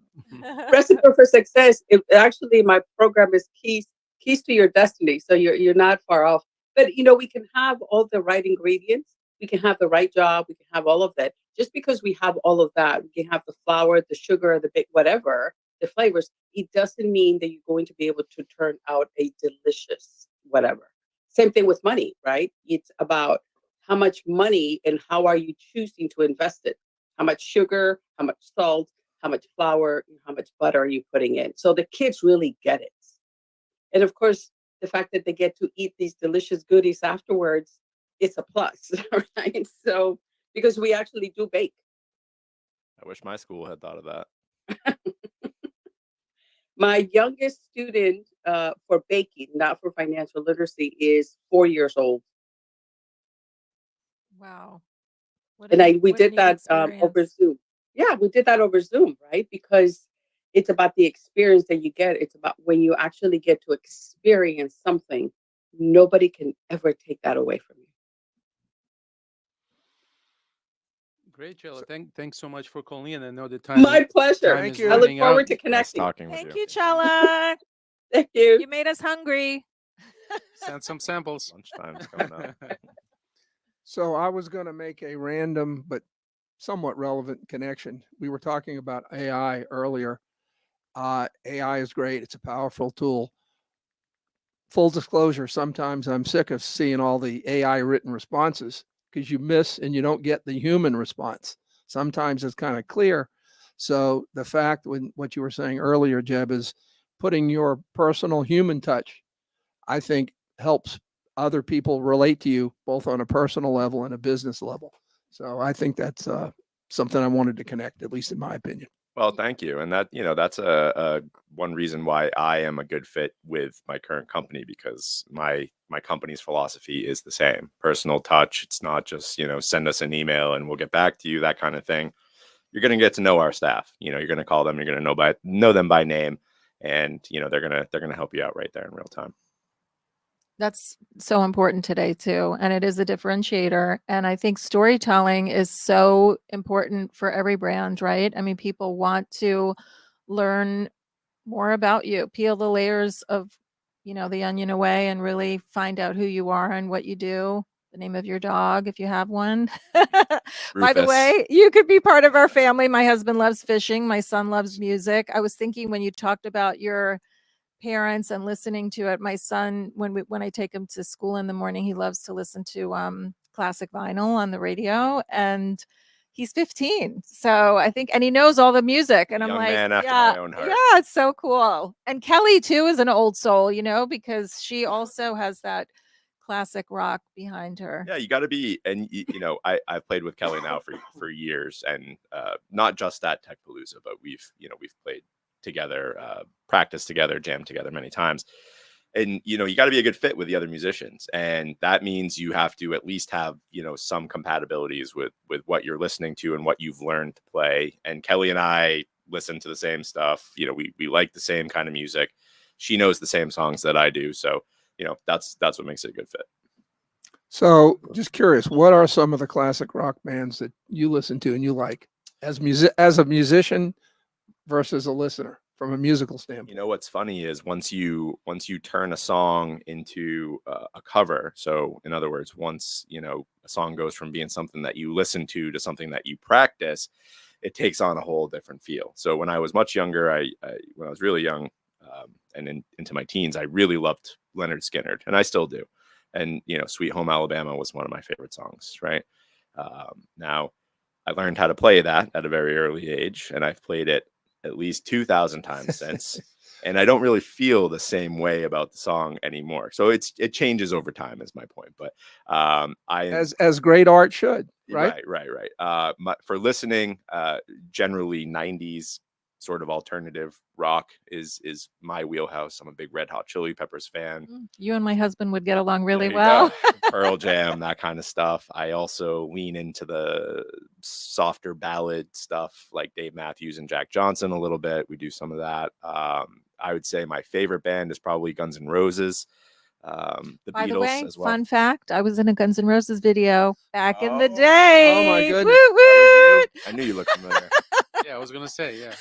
Recipe for success. Actually, my program is keys to your destiny. So you're not far off. But we can have all the right ingredients. We can have the right job. We can have all of that. Just because we have all of that, we can have the flour, the sugar, the whatever, the flavors. It doesn't mean that you're going to be able to turn out a delicious whatever. Same thing with money, right? It's about how much money and how are you choosing to invest it? How much sugar, how much salt, how much flour, and how much butter are you putting in? So the kids really get it. And of course, the fact that they get to eat these delicious goodies afterwards, it's a plus, right? So because we actually do bake. I wish my school had thought of that. My youngest student for baking, not for financial literacy, is 4 years old. Wow. And we what a did neat that over experience. Zoom. Yeah, we did that over Zoom, right? Because it's about the experience that you get. It's about when you actually get to experience something, nobody can ever take that away from you. Great, Chella. Thanks so much for calling in. I know the time. My pleasure. Time Thank is you. I look running out. forward to Nice connecting. talking with Thank you. you, Chella. Thank you. You made us hungry. Send some samples. Lunchtime's coming up. So I was going to make a random but somewhat relevant connection. We were talking about AI earlier. AI is great. It's a powerful tool. Full disclosure, sometimes I'm sick of seeing all the AI written responses because you miss and you don't get the human response. Sometimes it's kind of clear. So the fact when what you were saying earlier, Jeb, is putting your personal human touch, I think helps other people relate to you both on a personal level and a business level. So I think that's something I wanted to connect, at least in my opinion. Well, thank you. And that's a one reason why I am a good fit with my current company, because my company's philosophy is the same. Personal touch. It's not just, send us an email and we'll get back to you, that kind of thing. You're going to get to know our staff. You're going to call them, you're going to know them by name, and they're going to help you out right there in real time. That's so important today too. And it is a differentiator. And I think storytelling is so important for every brand, right? I mean, people want to learn more about you, peel the layers of, the onion away and really find out who you are and what you do, the name of your dog, if you have one. By the Rufus. way, you could be part of our family. My husband loves fishing. My son loves music. I was thinking when you talked about your parents and listening to it, my son, when I take him to school in the morning, he loves to listen to classic vinyl on the radio, and he's 15. So I think, and he knows all the music, and I'm Young like, man after yeah, my own heart. yeah, it's so cool. And Kelly too is an old soul, because she also has that classic rock behind her. Yeah, you got to be, and I've played with Kelly now for years, and not just at Techpalooza, but we've played together, practiced together, jammed together many times. And you got to be a good fit with the other musicians, and that means you have to at least have some compatibilities with what you're listening to and what you've learned to play. And Kelly and I listen to the same stuff. We like the same kind of music. she knows the same songs that I do. So, that's what makes it a good fit. So just curious, what are some of the classic rock bands that you listen to and you like as a musician versus a listener from a musical standpoint? What's funny is once you turn a song into a cover. So in other words, once, a song goes from being something that you listen to something that you practice, it takes on a whole different feel. So when I was much younger, when I was really young, and into my teens, I really loved Leonard Skinner, and I still do. And, Sweet Home Alabama was one of my favorite songs, right? Now, I learned how to play that at a very early age, and I've played it at least 2,000 times since. And I don't really feel the same way about the song anymore. So it changes over time is my point. But as great art should, right? Right. For listening, generally 90s sort of alternative rock is my wheelhouse. I'm a big Red Hot Chili Peppers fan. You and my husband would get along really There you well. go. Pearl Jam, that kind of stuff. I also lean into the softer ballad stuff like Dave Matthews and Jack Johnson a little bit. We do some of that. I would say my favorite band is probably Guns N' Roses. The By Beatles the way, as well. fun fact, I was in a Guns N' Roses video back in the Oh, day. oh my goodness. Woot, That was woot. you? I knew you looked familiar. Yeah, I was gonna say, yeah.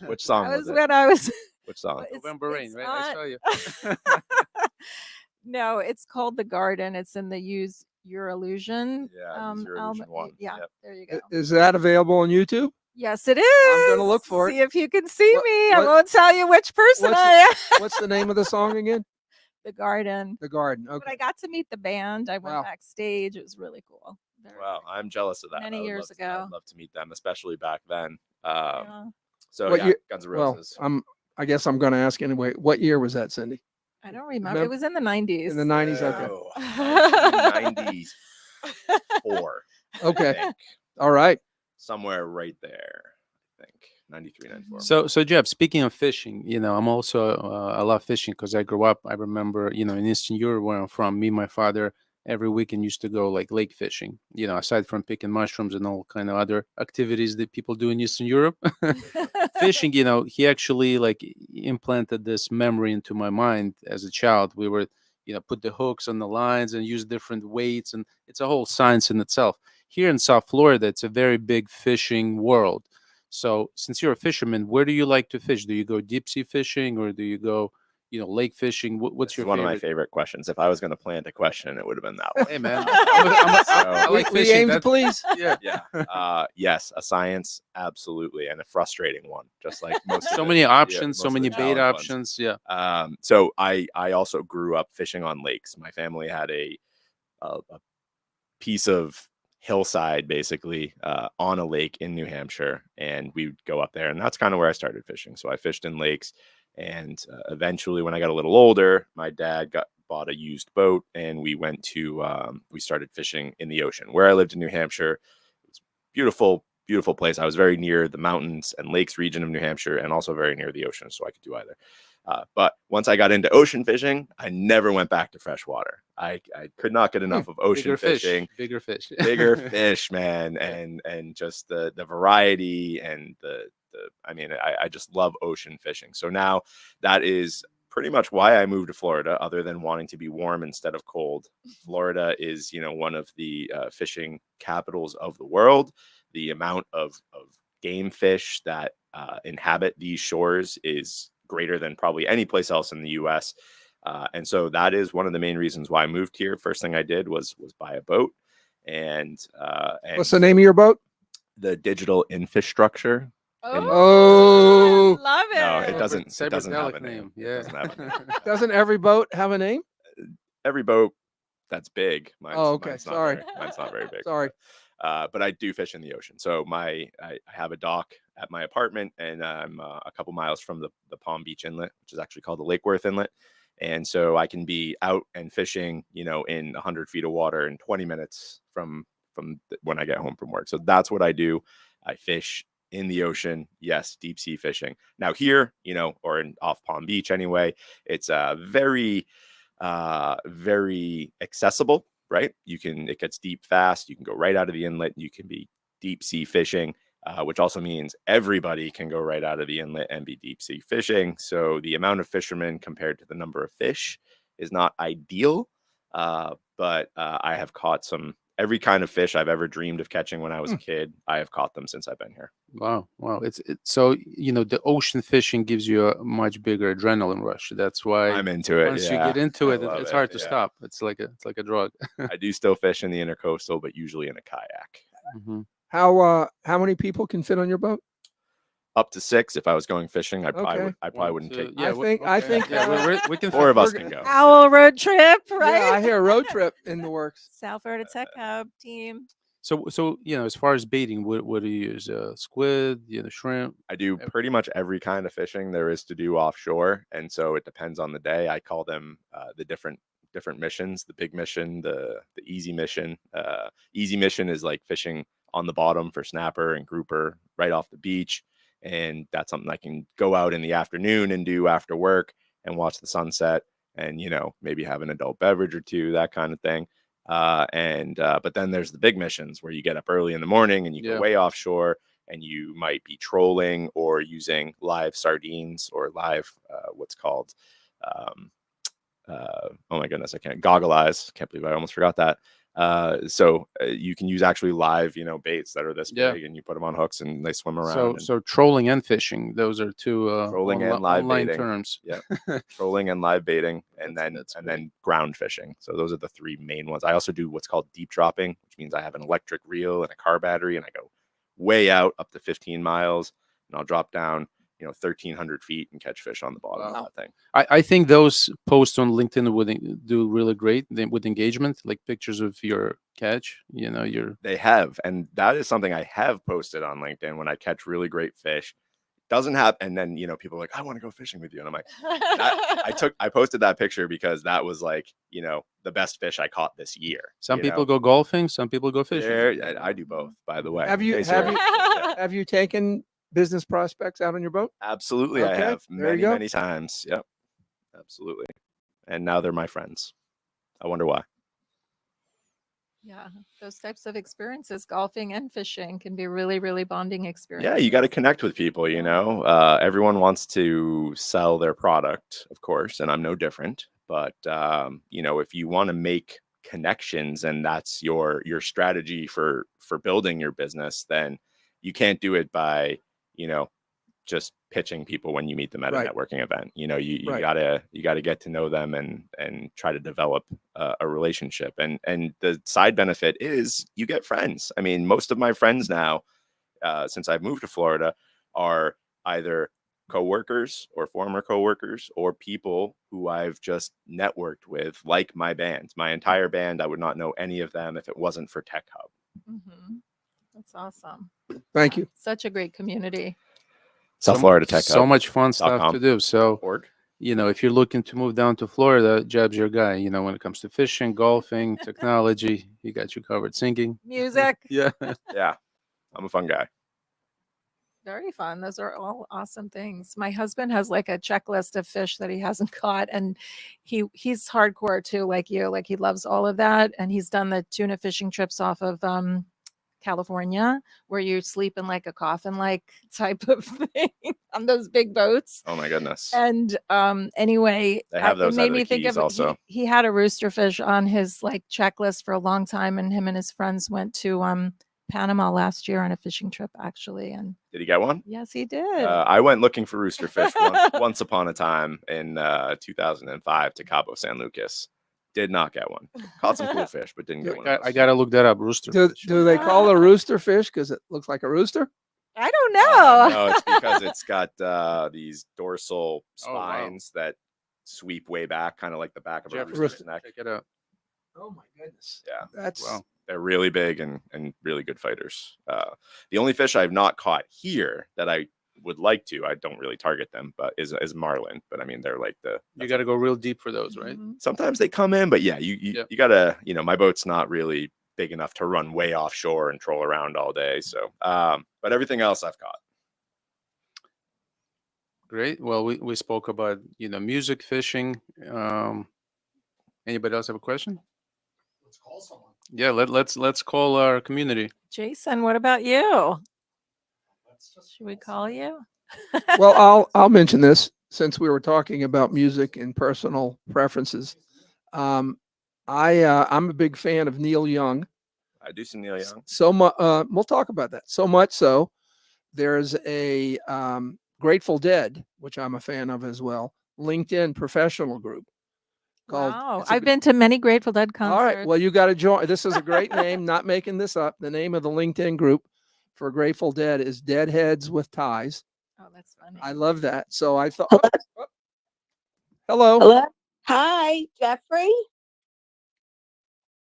Which song That was was it? when I was Which song? It's- November Rain, it's right? I on- saw you. No, it's called The Garden. It's in the Use Your Illusion. Yeah, Use Your album. Illusion one. Yeah, Yep. there you go. Is that available on YouTube? Yes, it is. gonna look for it. See if you can see What- me. I what- won't tell you which person what's I am. What's the name of the song again? The Garden. The Garden. But I Okay. got to meet the band. I went Wow. backstage. It was really cool. Very, Wow, very I'm jealous of that. Many I would years love ago. I'd love to meet them, especially back then. cool. Yeah. So What yeah, year- Guns N' Well, Roses. I guess I'm going to ask anyway. What year was that, Cindy? I don't remember. Remem- It was in the 90s. In the 90s. Okay. Oh, 1994. Okay. I think. All right. Somewhere right there. I think 93, 94. So Jeb, speaking of fishing, I'm also I love fishing because I grew up. I remember, in Eastern Europe where I'm from, me and my father every weekend used to go like lake fishing. Aside from picking mushrooms and all kind of other activities that people do in Eastern Europe, fishing. He actually like implanted this memory into my mind as a child. We were, put the hooks on the lines and use different weights, and it's a whole science in itself. Here in South Florida, it's a very big fishing world. So since you're a fisherman, where do you like to fish? Do you go deep sea fishing or do you go, lake fishing? What's This your is one favorite? of my favorite questions. If I was going to plant a question, it would have been that one. Hey man, I like we fishing. aim to That's- please. Yeah. Yeah. Yes, a science, absolutely, and a frustrating one. Just like most. So of many the- options, most so of the many bait challenge ones. options. Yeah. So I also grew up fishing on lakes. My family had a piece of hillside basically on a lake in New Hampshire, and we would go up there, and that's kind of where I started fishing. So I fished in lakes, and eventually when I got a little older, my dad bought a used boat, and we went to we started fishing in the ocean where I lived in New Hampshire. It was beautiful place. I was very near the mountains and lakes region of New Hampshire, and also very near the ocean, so I could do either. But once I got into ocean fishing, I never went back to freshwater. I could not get enough of ocean Bigger fishing. Bigger fish. Bigger fish, man, and just the variety and I just love ocean fishing. So now that is pretty much why I moved to Florida, other than wanting to be warm instead of cold. Florida is, one of the fishing capitals of the world. The amount of game fish that inhabit these shores is greater than probably any place else in the U.S. And so that is one of the main reasons why I moved here. First thing I did was buy a boat, and What's the name of your boat? the digital infrastructure. Oh. love it. No, it doesn't. It Cyber- doesn't have a cybertelic name. It Yeah. doesn't have a name. Doesn't every boat have a name? Every boat that's big. Mine's, Oh, okay. mine's not Sorry. mine's not very big. Sorry. But I do fish in the ocean. So I have a dock at my apartment, and I'm a couple miles from the Palm Beach Inlet, which is actually called the Lake Worth Inlet. And so I can be out and fishing, in 100 feet of water in 20 minutes from when I get home from work. So that's what I do. I fish in the ocean. Yes, deep sea fishing. Now here, or off Palm Beach anyway, it's very accessible, right? It gets deep fast. You can go right out of the inlet. You can be deep sea fishing. which also means everybody can go right out of the inlet and be deep sea fishing. So the amount of fishermen compared to the number of fish is not ideal. But I have caught every kind of fish I've ever dreamed of catching when I was a kid. I have caught them since I've been here. Wow. It's so, the ocean fishing gives you a much bigger adrenaline rush. That's why I'm into it. once you get into I it, love it's hard to yeah. stop. It's like a drug. I do still fish in the intercoastal, but usually in a kayak. Mm-hmm. How many people can fit on your boat? Up to 6. If I was going fishing, I probably Okay. wouldn't take. I think we can 4 of us we're can go. Owwll road trip, right? Yeah, I hear a road trip in the works. South Florida Tech Hub team. So as far as baiting, what do you use? Squid, shrimp. I do pretty much every kind of fishing there is to do offshore, and so it depends on the day. I call them the different missions: the big mission, the easy mission. Easy mission is like fishing on the bottom for snapper and grouper right off the beach, and that's something I can go out in the afternoon and do after work and watch the sunset, and maybe have an adult beverage or two, that kind of thing. But then there's the big missions where you get up early in the morning and you go way offshore, and you might be trolling or using live sardines or live what's called oh my goodness, I can't goggle eyes. Can't believe I almost forgot that. So you can use actually live, baits that are this big, and you put them on hooks and they swim around. So trolling and fishing, those are two trolling and live online baiting terms. Yeah, trolling and live baiting, and then ground fishing. So those are the 3 main ones. I also do what's called deep dropping, which means I have an electric reel and a car battery, and I go way out up to 15 miles, and I'll drop down 1,300 feet and catch fish on the bottom of that thing. I think those posts on LinkedIn would do really great with engagement, like pictures of your catch. They have, and that is something I have posted on LinkedIn when I catch really great fish. Doesn't happen, and then people are like, I want to go fishing with you, and I'm like, I posted that picture because that was like the best fish I caught this year. Some people go golfing, some people go fishing. I do both, by the way. Have you taken business prospects out on your boat? Absolutely. Okay, I have there you go. many times. Yep. Absolutely. And now they're my friends. I wonder why. Yeah, those types of experiences, golfing and fishing, can be really, really bonding experiences. Yeah, you got to connect with people, everyone wants to sell their product, of course, and I'm no different. But, if you want to make connections and that's your strategy for building your business, then you can't do it by, just pitching people when you meet them at a networking event. You gotta get to know them and try to develop a relationship. And the side benefit is you get friends. I mean, most of my friends now, since I've moved to Florida, are either coworkers or former coworkers or people who I've just networked with, like my band. My entire band, I would not know any of them if it wasn't for Tech Hub. Mm-hmm. That's awesome. Thank you. Such a great community. South Florida Tech Hub. So much fun stuff to do. So, if you're looking to move down to Florida, Jeb's your guy. When it comes to fishing, golfing, technology, he got you covered. Singing, music. Yeah. Yeah. I'm a fun guy. Very fun. Those are all awesome things. My husband has like a checklist of fish that he hasn't caught, and he's hardcore too, like you. Like he loves all of that, and he's done the tuna fishing trips off of California, where you sleep in like a coffin like type of thing on those big boats. Oh my goodness. And anyway, they have those it made me think of also. He had a rooster fish on his like checklist for a long time, and him and his friends went to Panama last year on a fishing trip, actually. And did he get one? Yes, he did. I went looking for rooster fish once upon a time in 2005 to Cabo San Lucas. Did not get one. Caught some cool fish, but didn't get one. I gotta look that up. Rooster. Do they call a rooster fish because it looks like a rooster? I don't know. No, it's because it's got these dorsal spines that sweep way back, kind of like the back of a rooster's neck. Check it out. Oh my goodness. Yeah, they're really big and really good fighters. The only fish I've not caught here that I would like to, I don't really target them, but is marlin. But I mean, they're like you got to go real deep for those, right? Mm-hmm. Sometimes they come in, but yeah, you gotta, my boat's not really big enough to run way offshore and troll around all day. So, but everything else I've caught. Great. Well, we spoke about music, fishing. Anybody else have a question? Let's call someone. Yeah, let's call our community. Jason, what about you? Should we call you? Well, I'll mention this since we were talking about music and personal preferences. Um, I'm a big fan of Neil Young. I do some Neil Young. So much. We'll talk about that. So much so, there's a Grateful Dead, which I'm a fan of as well. LinkedIn professional group called. Wow, it's a I've g- been to many Grateful Dead concerts. All right. Well, you got to join. This is a great name. Not making this up. The name of the LinkedIn group for Grateful Dead is Deadheads with Ties. Oh, that's funny. I love that. So I thought. Hello? Hello, Hello. Hi, Jeffrey.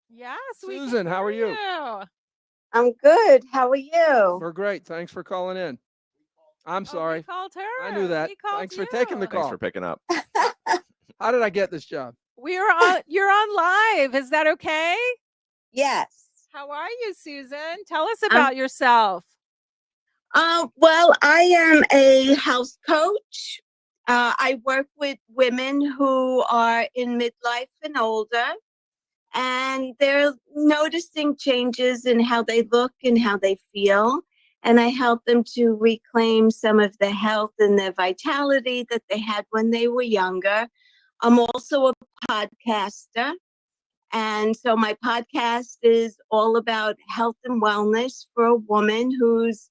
Yes, we can Susan. How are hear you? I'm good. How are you? We're great. Thanks for calling in. I'm Oh, we sorry. called her. I knew that. We called Thanks for taking the you. call. Thanks for picking up. How did I get this job? You're on live. Is that okay? Yes. How are you, Susan? Tell us about yourself. Well, I am a house coach. I work with women who are in midlife and older, and they're noticing changes in how they look and how they feel. And I help them to reclaim some of the health and the vitality that they had when they were younger. I'm also a podcaster. And so my podcast is all about health and wellness for a woman who's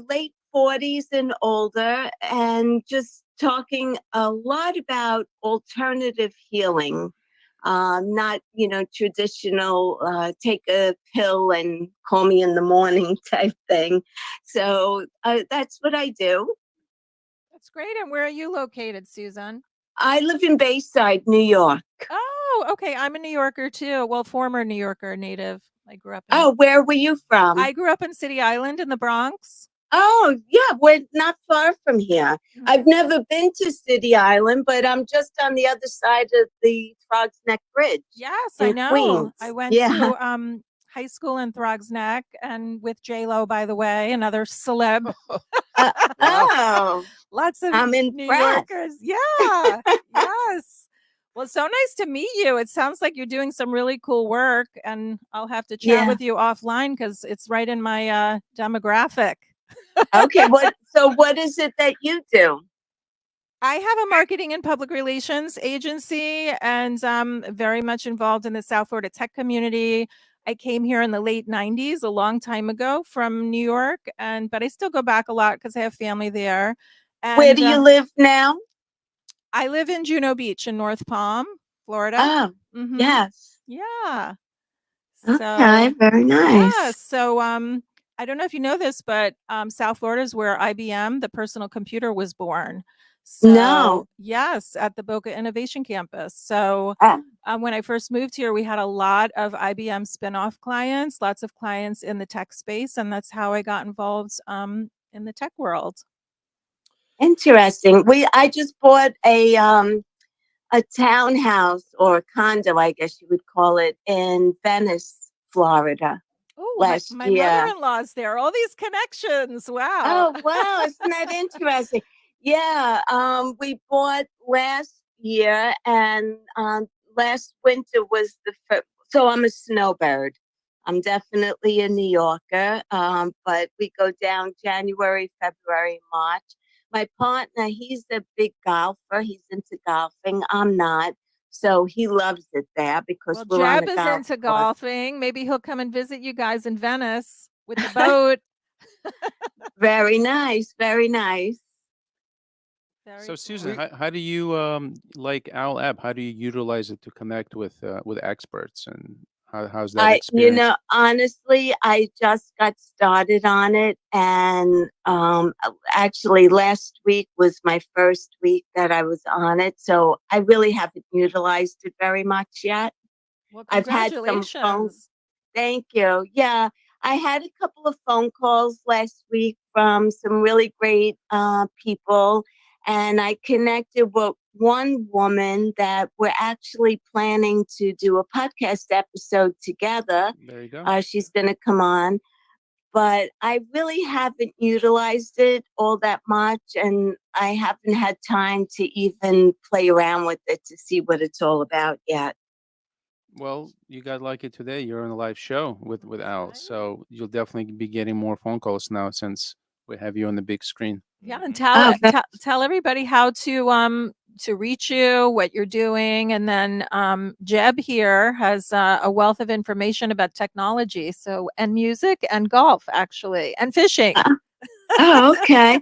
late 40s and older, and just talking a lot about alternative healing. Not, traditional take a pill and call me in the morning type thing. So that's what I do. That's great. And where are you located, Susan? I live in Bayside, New York. Oh, okay. I'm a New Yorker too. Well, former New Yorker, native. I grew up in Oh, where were you from? I grew up in City Island in the Bronx. Oh, yeah, we're not far from here. I've Mhm. never been to City Island, but I'm just on the other side of the Throgs Neck Bridge Yes, I in know. Queens. I went Yeah. to high school in Throgs Neck and with J-Lo, by the way, another celeb. Uh, Wow. oh, Lots of I'm New impressed. Yorkers. Yeah. Yes. Well, so nice to meet you. It sounds like you're doing some really cool work, and I'll have to chat Yeah. with you offline because it's right in my demographic. Okay. What is it that you do? I have a marketing and public relations agency, and very much involved in the South Florida tech community. I came here in the late 90s, a long time ago from New York, but I still go back a lot because I have family there. Where And do you live now? I live in Juno Beach in North Palm, Florida. Oh, Mhm. yes. Yeah. Okay. So, Very yeah. nice. So, I don't know if you know this, but South Florida is where IBM, the personal computer, was born. No. So, yes, at the Boca Innovation Campus. So, Oh, when I first moved here, we had a lot of IBM spinoff clients, lots of clients in the tech space, and that's how I got involved in the tech world. interesting. I just bought a townhouse or a condo, I guess you would call it, in Venice, Florida Oh, last my year. mother-in-law's there. All these connections. Wow. Oh, wow. Isn't that interesting? Yeah. We bought last year, and last winter was the first. So I'm a snowbird. I'm definitely a New Yorker, but we go down January, February, March. My partner, he's a big golfer. He's into golfing. I'm not. So he loves it there because Well, we're on Jeb a is golf into course. golfing. Maybe he'll come and visit you guys in Venice with the boat. Very nice. Very nice. Very So cool. Susan, how do you like Owwll App? How do you utilize it to connect with experts, and how's that experience? Honestly, I just got started on it, and actually last week was my first week that I was on it, so I really haven't utilized it very much yet. Well, I've had some phone. congratulations. Thank you. Yeah, I had a couple of phone calls last week from some really great people, and I connected with one woman that we're actually planning to do a podcast episode together. There you go. She's going to come on, but I really haven't utilized it all that much, and I haven't had time to even play around with it to see what it's all about yet. Well, you got lucky today. You're on a live show with Al, Right. so you'll definitely be getting more phone calls now since we have you on the big screen. Yeah, and Oh, tell everybody how to reach you, what you're doing, and then Jeb here has a wealth of information about technology, so and music and golf actually, and fishing. oh, okay.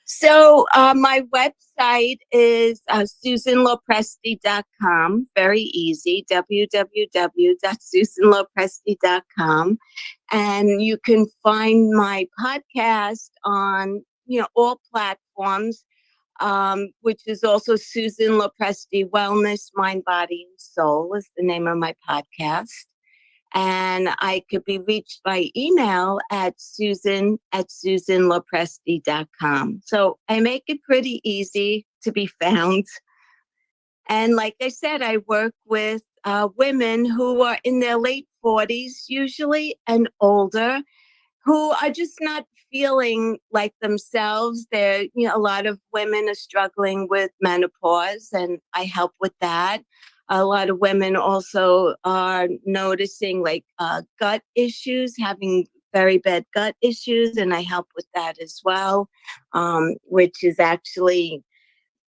So my website is susanlopresti.com. Very easy, www.susanlopresti.com. And you can find my podcast on, all platforms, which is also Susan Lopresti Wellness, Mind, Body, and Soul is the name of my podcast. And I could be reached by email at susan@susanlopresti.com. So I make it pretty easy to be found. And like I said, I work with women who are in their late 40s usually and older, who are just not feeling like themselves. A lot of women are struggling with menopause, and I help with that. A lot of women also are noticing gut issues, having very bad gut issues, and I help with that as well, which is actually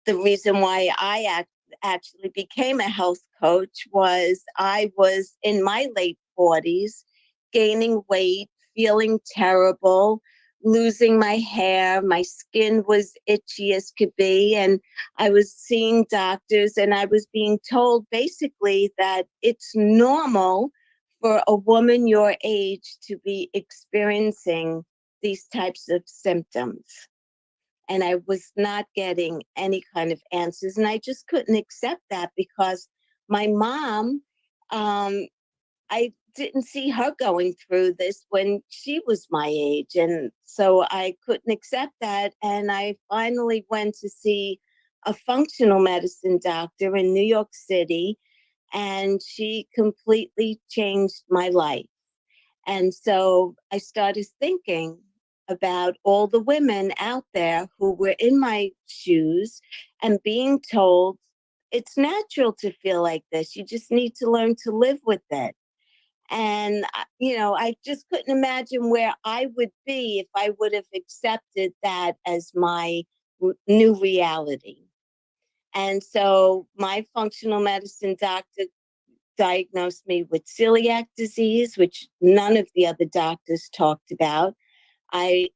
the reason why I actually became a health coach. Was I was in my late 40s, gaining weight, feeling terrible, losing my hair. My skin was itchy as could be. And I was seeing doctors, and I was being told basically that it's normal for a woman your age to be experiencing these types of symptoms. And I was not getting any kind of answers. And I just couldn't accept that, because my mom, I didn't see her going through this when she was my age. And so I couldn't accept that. And I finally went to see a functional medicine doctor in New York City, and she completely changed my life. And so I started thinking about all the women out there who were in my shoes and being told it's natural to feel like this. You just need to learn to live with it. And, I just couldn't imagine where I would be if I would have accepted that as my new reality. And so my functional medicine doctor diagnosed me with celiac disease, which none of the other doctors talked about. I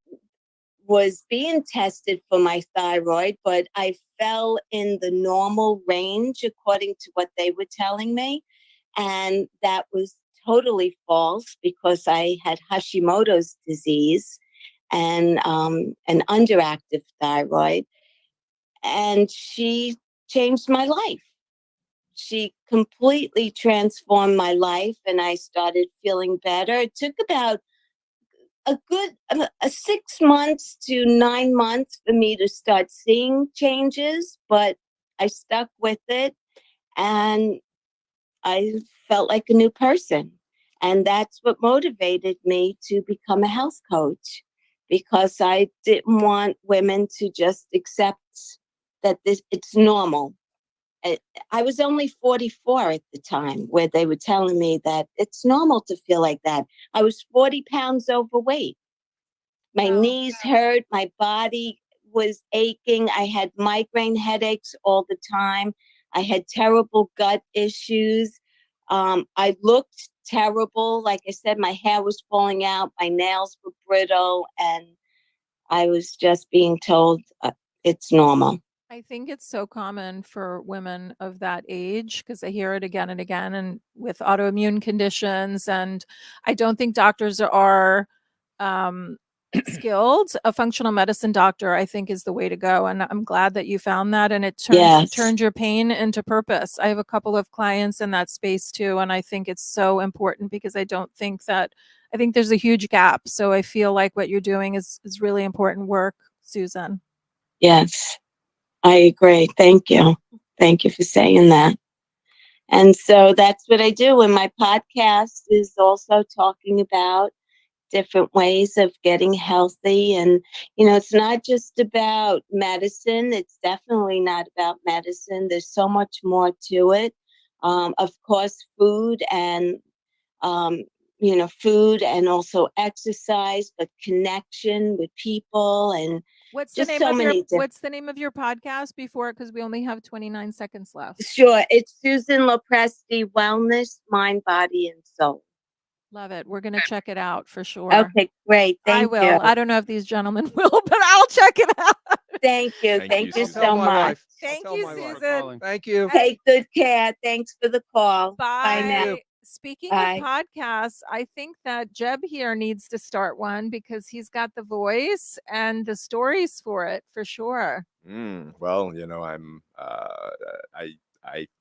was being tested for my thyroid, but I fell in the normal range according to what they were telling me. And that was totally false, because I had Hashimoto's disease and an underactive thyroid. And she changed my life. She completely transformed my life, and I started feeling better. It took about a good 6 months to 9 months for me to start seeing changes, but I stuck with it, and I felt like a new person. And that's what motivated me to become a health coach, because I didn't want women to just accept that it's normal. I was only 44 at the time, where they were telling me that it's normal to feel like that. I was 40 pounds overweight. My Wow. knees hurt. My body was aching. I had migraine headaches all the time. I had terrible gut issues. I looked terrible. Like I said, my hair was falling out. My nails were brittle. And I was just being told it's normal. I think it's so common for women of that age, because I hear it again and again, and with autoimmune conditions. And I don't think doctors are skilled. A functional medicine doctor, I think, is the way to go. And I'm glad that you found that, and it Yes. turned your pain into purpose. I have a couple of clients in that space too. And I think it's so important, because I think there's a huge gap. So I feel like what you're doing is really important work, Susan. Yes, I agree. Thank you. Thank you for saying that. And so that's what I do. And my podcast is also talking about different ways of getting healthy. And, it's not just about medicine. It's definitely not about medicine. There's so much more to it. Of course, food and food and also exercise, but connection with people and What's the just name so of your many different. What's the name of your podcast before? Because we only have 29 seconds left. Sure, it's Susan Lopresti, Wellness, Mind, Body, and Soul. Love it. We're gonna check it out for sure. Okay, great. I Thank will. you. I don't know if these gentlemen will, but I'll check it out. Thank you. Thank Thank you, you Susan. so my much. wife. I'll Thank tell you, my wife. Susan. Thank you. Take good care. Thanks for the call. Bye. now. you. Speaking Bye. of podcasts, I think that Jeb here needs to start one because he's got the voice and the stories for it for sure. Well, I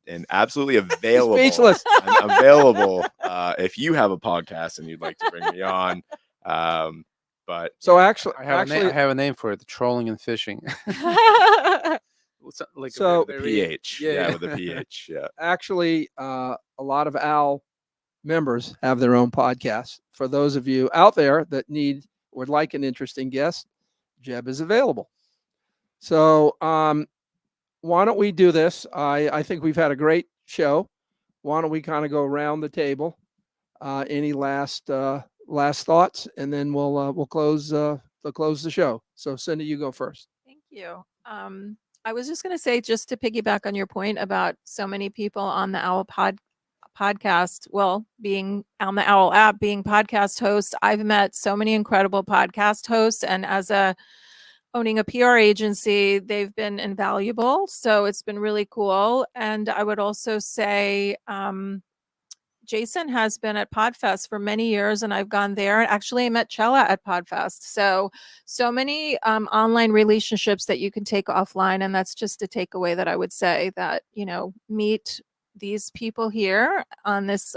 am absolutely available. Speechless. I'm available if you have a podcast and you'd like to bring me on. But So actually, I have a name for it: trolling and fishing. Like So- the PH, Yeah. with the PH, yeah. actually, a lot of Owwll members have their own podcasts. For those of you out there that would like an interesting guest, Jeb is available. So, why don't we do this? I think we've had a great show. Why don't we kind of go around the table? Any last thoughts, and then we'll close the show. So, Cindy, you go first. Thank you. I was just going to say, just to piggyback on your point about so many people on the Owwll podcast, well, being on the Owwll app, being podcast hosts, I've met so many incredible podcast hosts, and as owning a PR agency, they've been invaluable. So it's been really cool. And I would also say, Jason has been at Podfest for many years, and I've gone there. Actually, I met Chella at Podfest. So many online relationships that you can take offline, and that's just a takeaway that I would say that meet these people here on this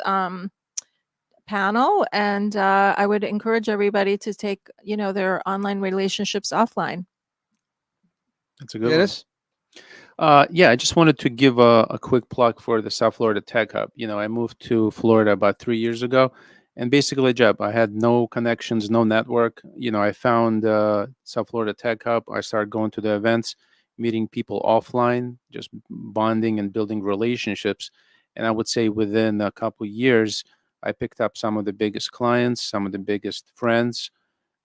panel, and I would encourage everybody to take their online relationships offline. That's a good one. Dennis? Yeah, I just wanted to give a quick plug for the South Florida Tech Hub. I moved to Florida about 3 years ago, and basically, Jeb, I had no connections, no network. I found South Florida Tech Hub. I started going to the events, meeting people offline, just bonding and building relationships. And I would say within a couple of years, I picked up some of the biggest clients, some of the biggest friends.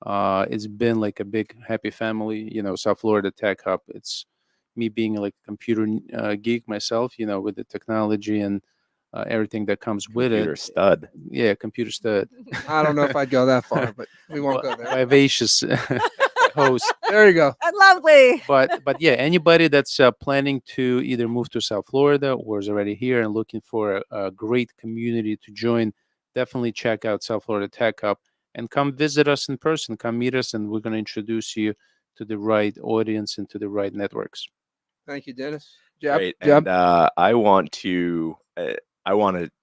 It's been like a big happy family, South Florida Tech Hub. It's me being like a computer geek myself, with the technology and everything that comes with Computer it. stud. Yeah, computer stud. I don't know if I'd go that far, but we won't go there. Vivacious host. There you go. Lovely. But yeah, anybody that's planning to either move to South Florida or is already here and looking for a great community to join, definitely check out South Florida Tech Hub and come visit us in person. Come meet us, and we're going to introduce you to the right audience and to the right networks. Thank you, Dennis. Jeb? Great. Jeb? And I want to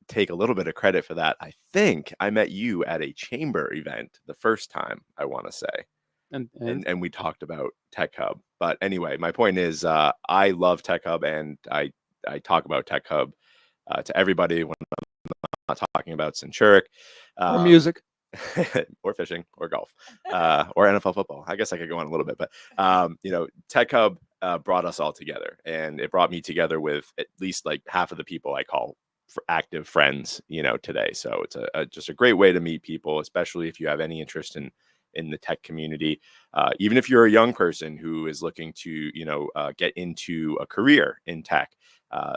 take a little bit of credit for that. I think I met you at a chamber event the first time, I want to say. And we talked about Tech Hub. But anyway, my point is I love Tech Hub, and I talk about Tech Hub to everybody when I'm not talking about Centuric. Or music. Or fishing or golf or NFL football. I guess I could go on a little bit, but Tech Hub brought us all together, and it brought me together with at least like half of the people I call active friends, today. So it's just a great way to meet people, especially if you have any interest in the tech community. Even if you're a young person who is looking to, get into a career in tech.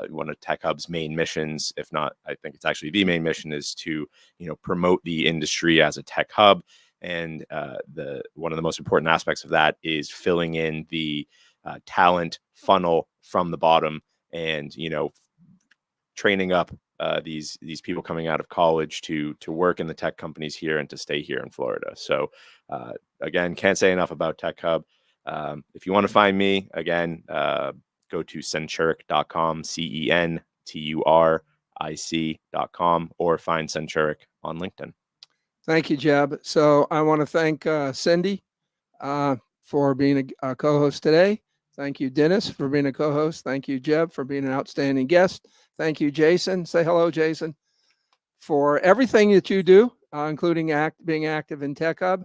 One of Tech Hub's main missions, if not, I think it's actually the main mission, is to promote the industry as a tech hub. And one of the most important aspects of that is filling in the talent funnel from the bottom, and training up these people coming out of college to work in the tech companies here and to stay here in Florida. So again, can't say enough about Tech Hub. If you want to find me, again, go to Centuric.com, CENTURIC.com, or find Centuric on LinkedIn. Thank you, Jeb. So I want to thank Cindy for being a co-host today. Thank you, Dennis, for being a co-host. Thank you, Jeb, for being an outstanding guest. Thank you, Jason. Say hello, Jason, for everything that you do, including being active in Tech Hub.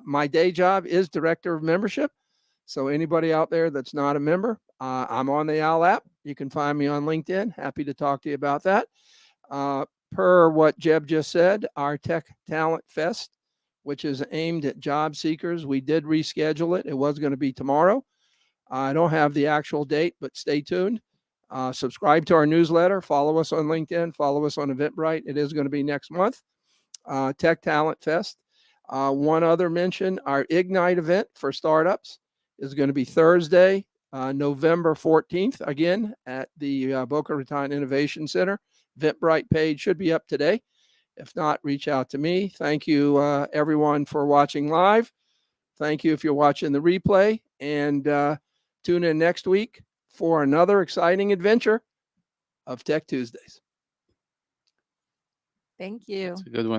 My day job is Director of Membership. So anybody out there that's not a member, I'm on the Owwll app. You can find me on LinkedIn. Happy to talk to you about that. per what Jeb just said, our Tech Talent Fest, which is aimed at job seekers, we did reschedule it. It was going to be tomorrow. I don't have the actual date, but stay tuned. Subscribe to our newsletter. Follow us on LinkedIn. Follow us on Eventbrite. It is going to be next month. Tech Talent Fest. One other mention, our Ignite event for startups is going to be Thursday, November 14th, again at the Boca Raton Innovation Center. Eventbrite page should be up today. If not, reach out to me. Thank you, everyone, for watching live. Thank you if you're watching the replay. And tune in next week for another exciting adventure of Tech Tuesdays. Thank you. It's a good one.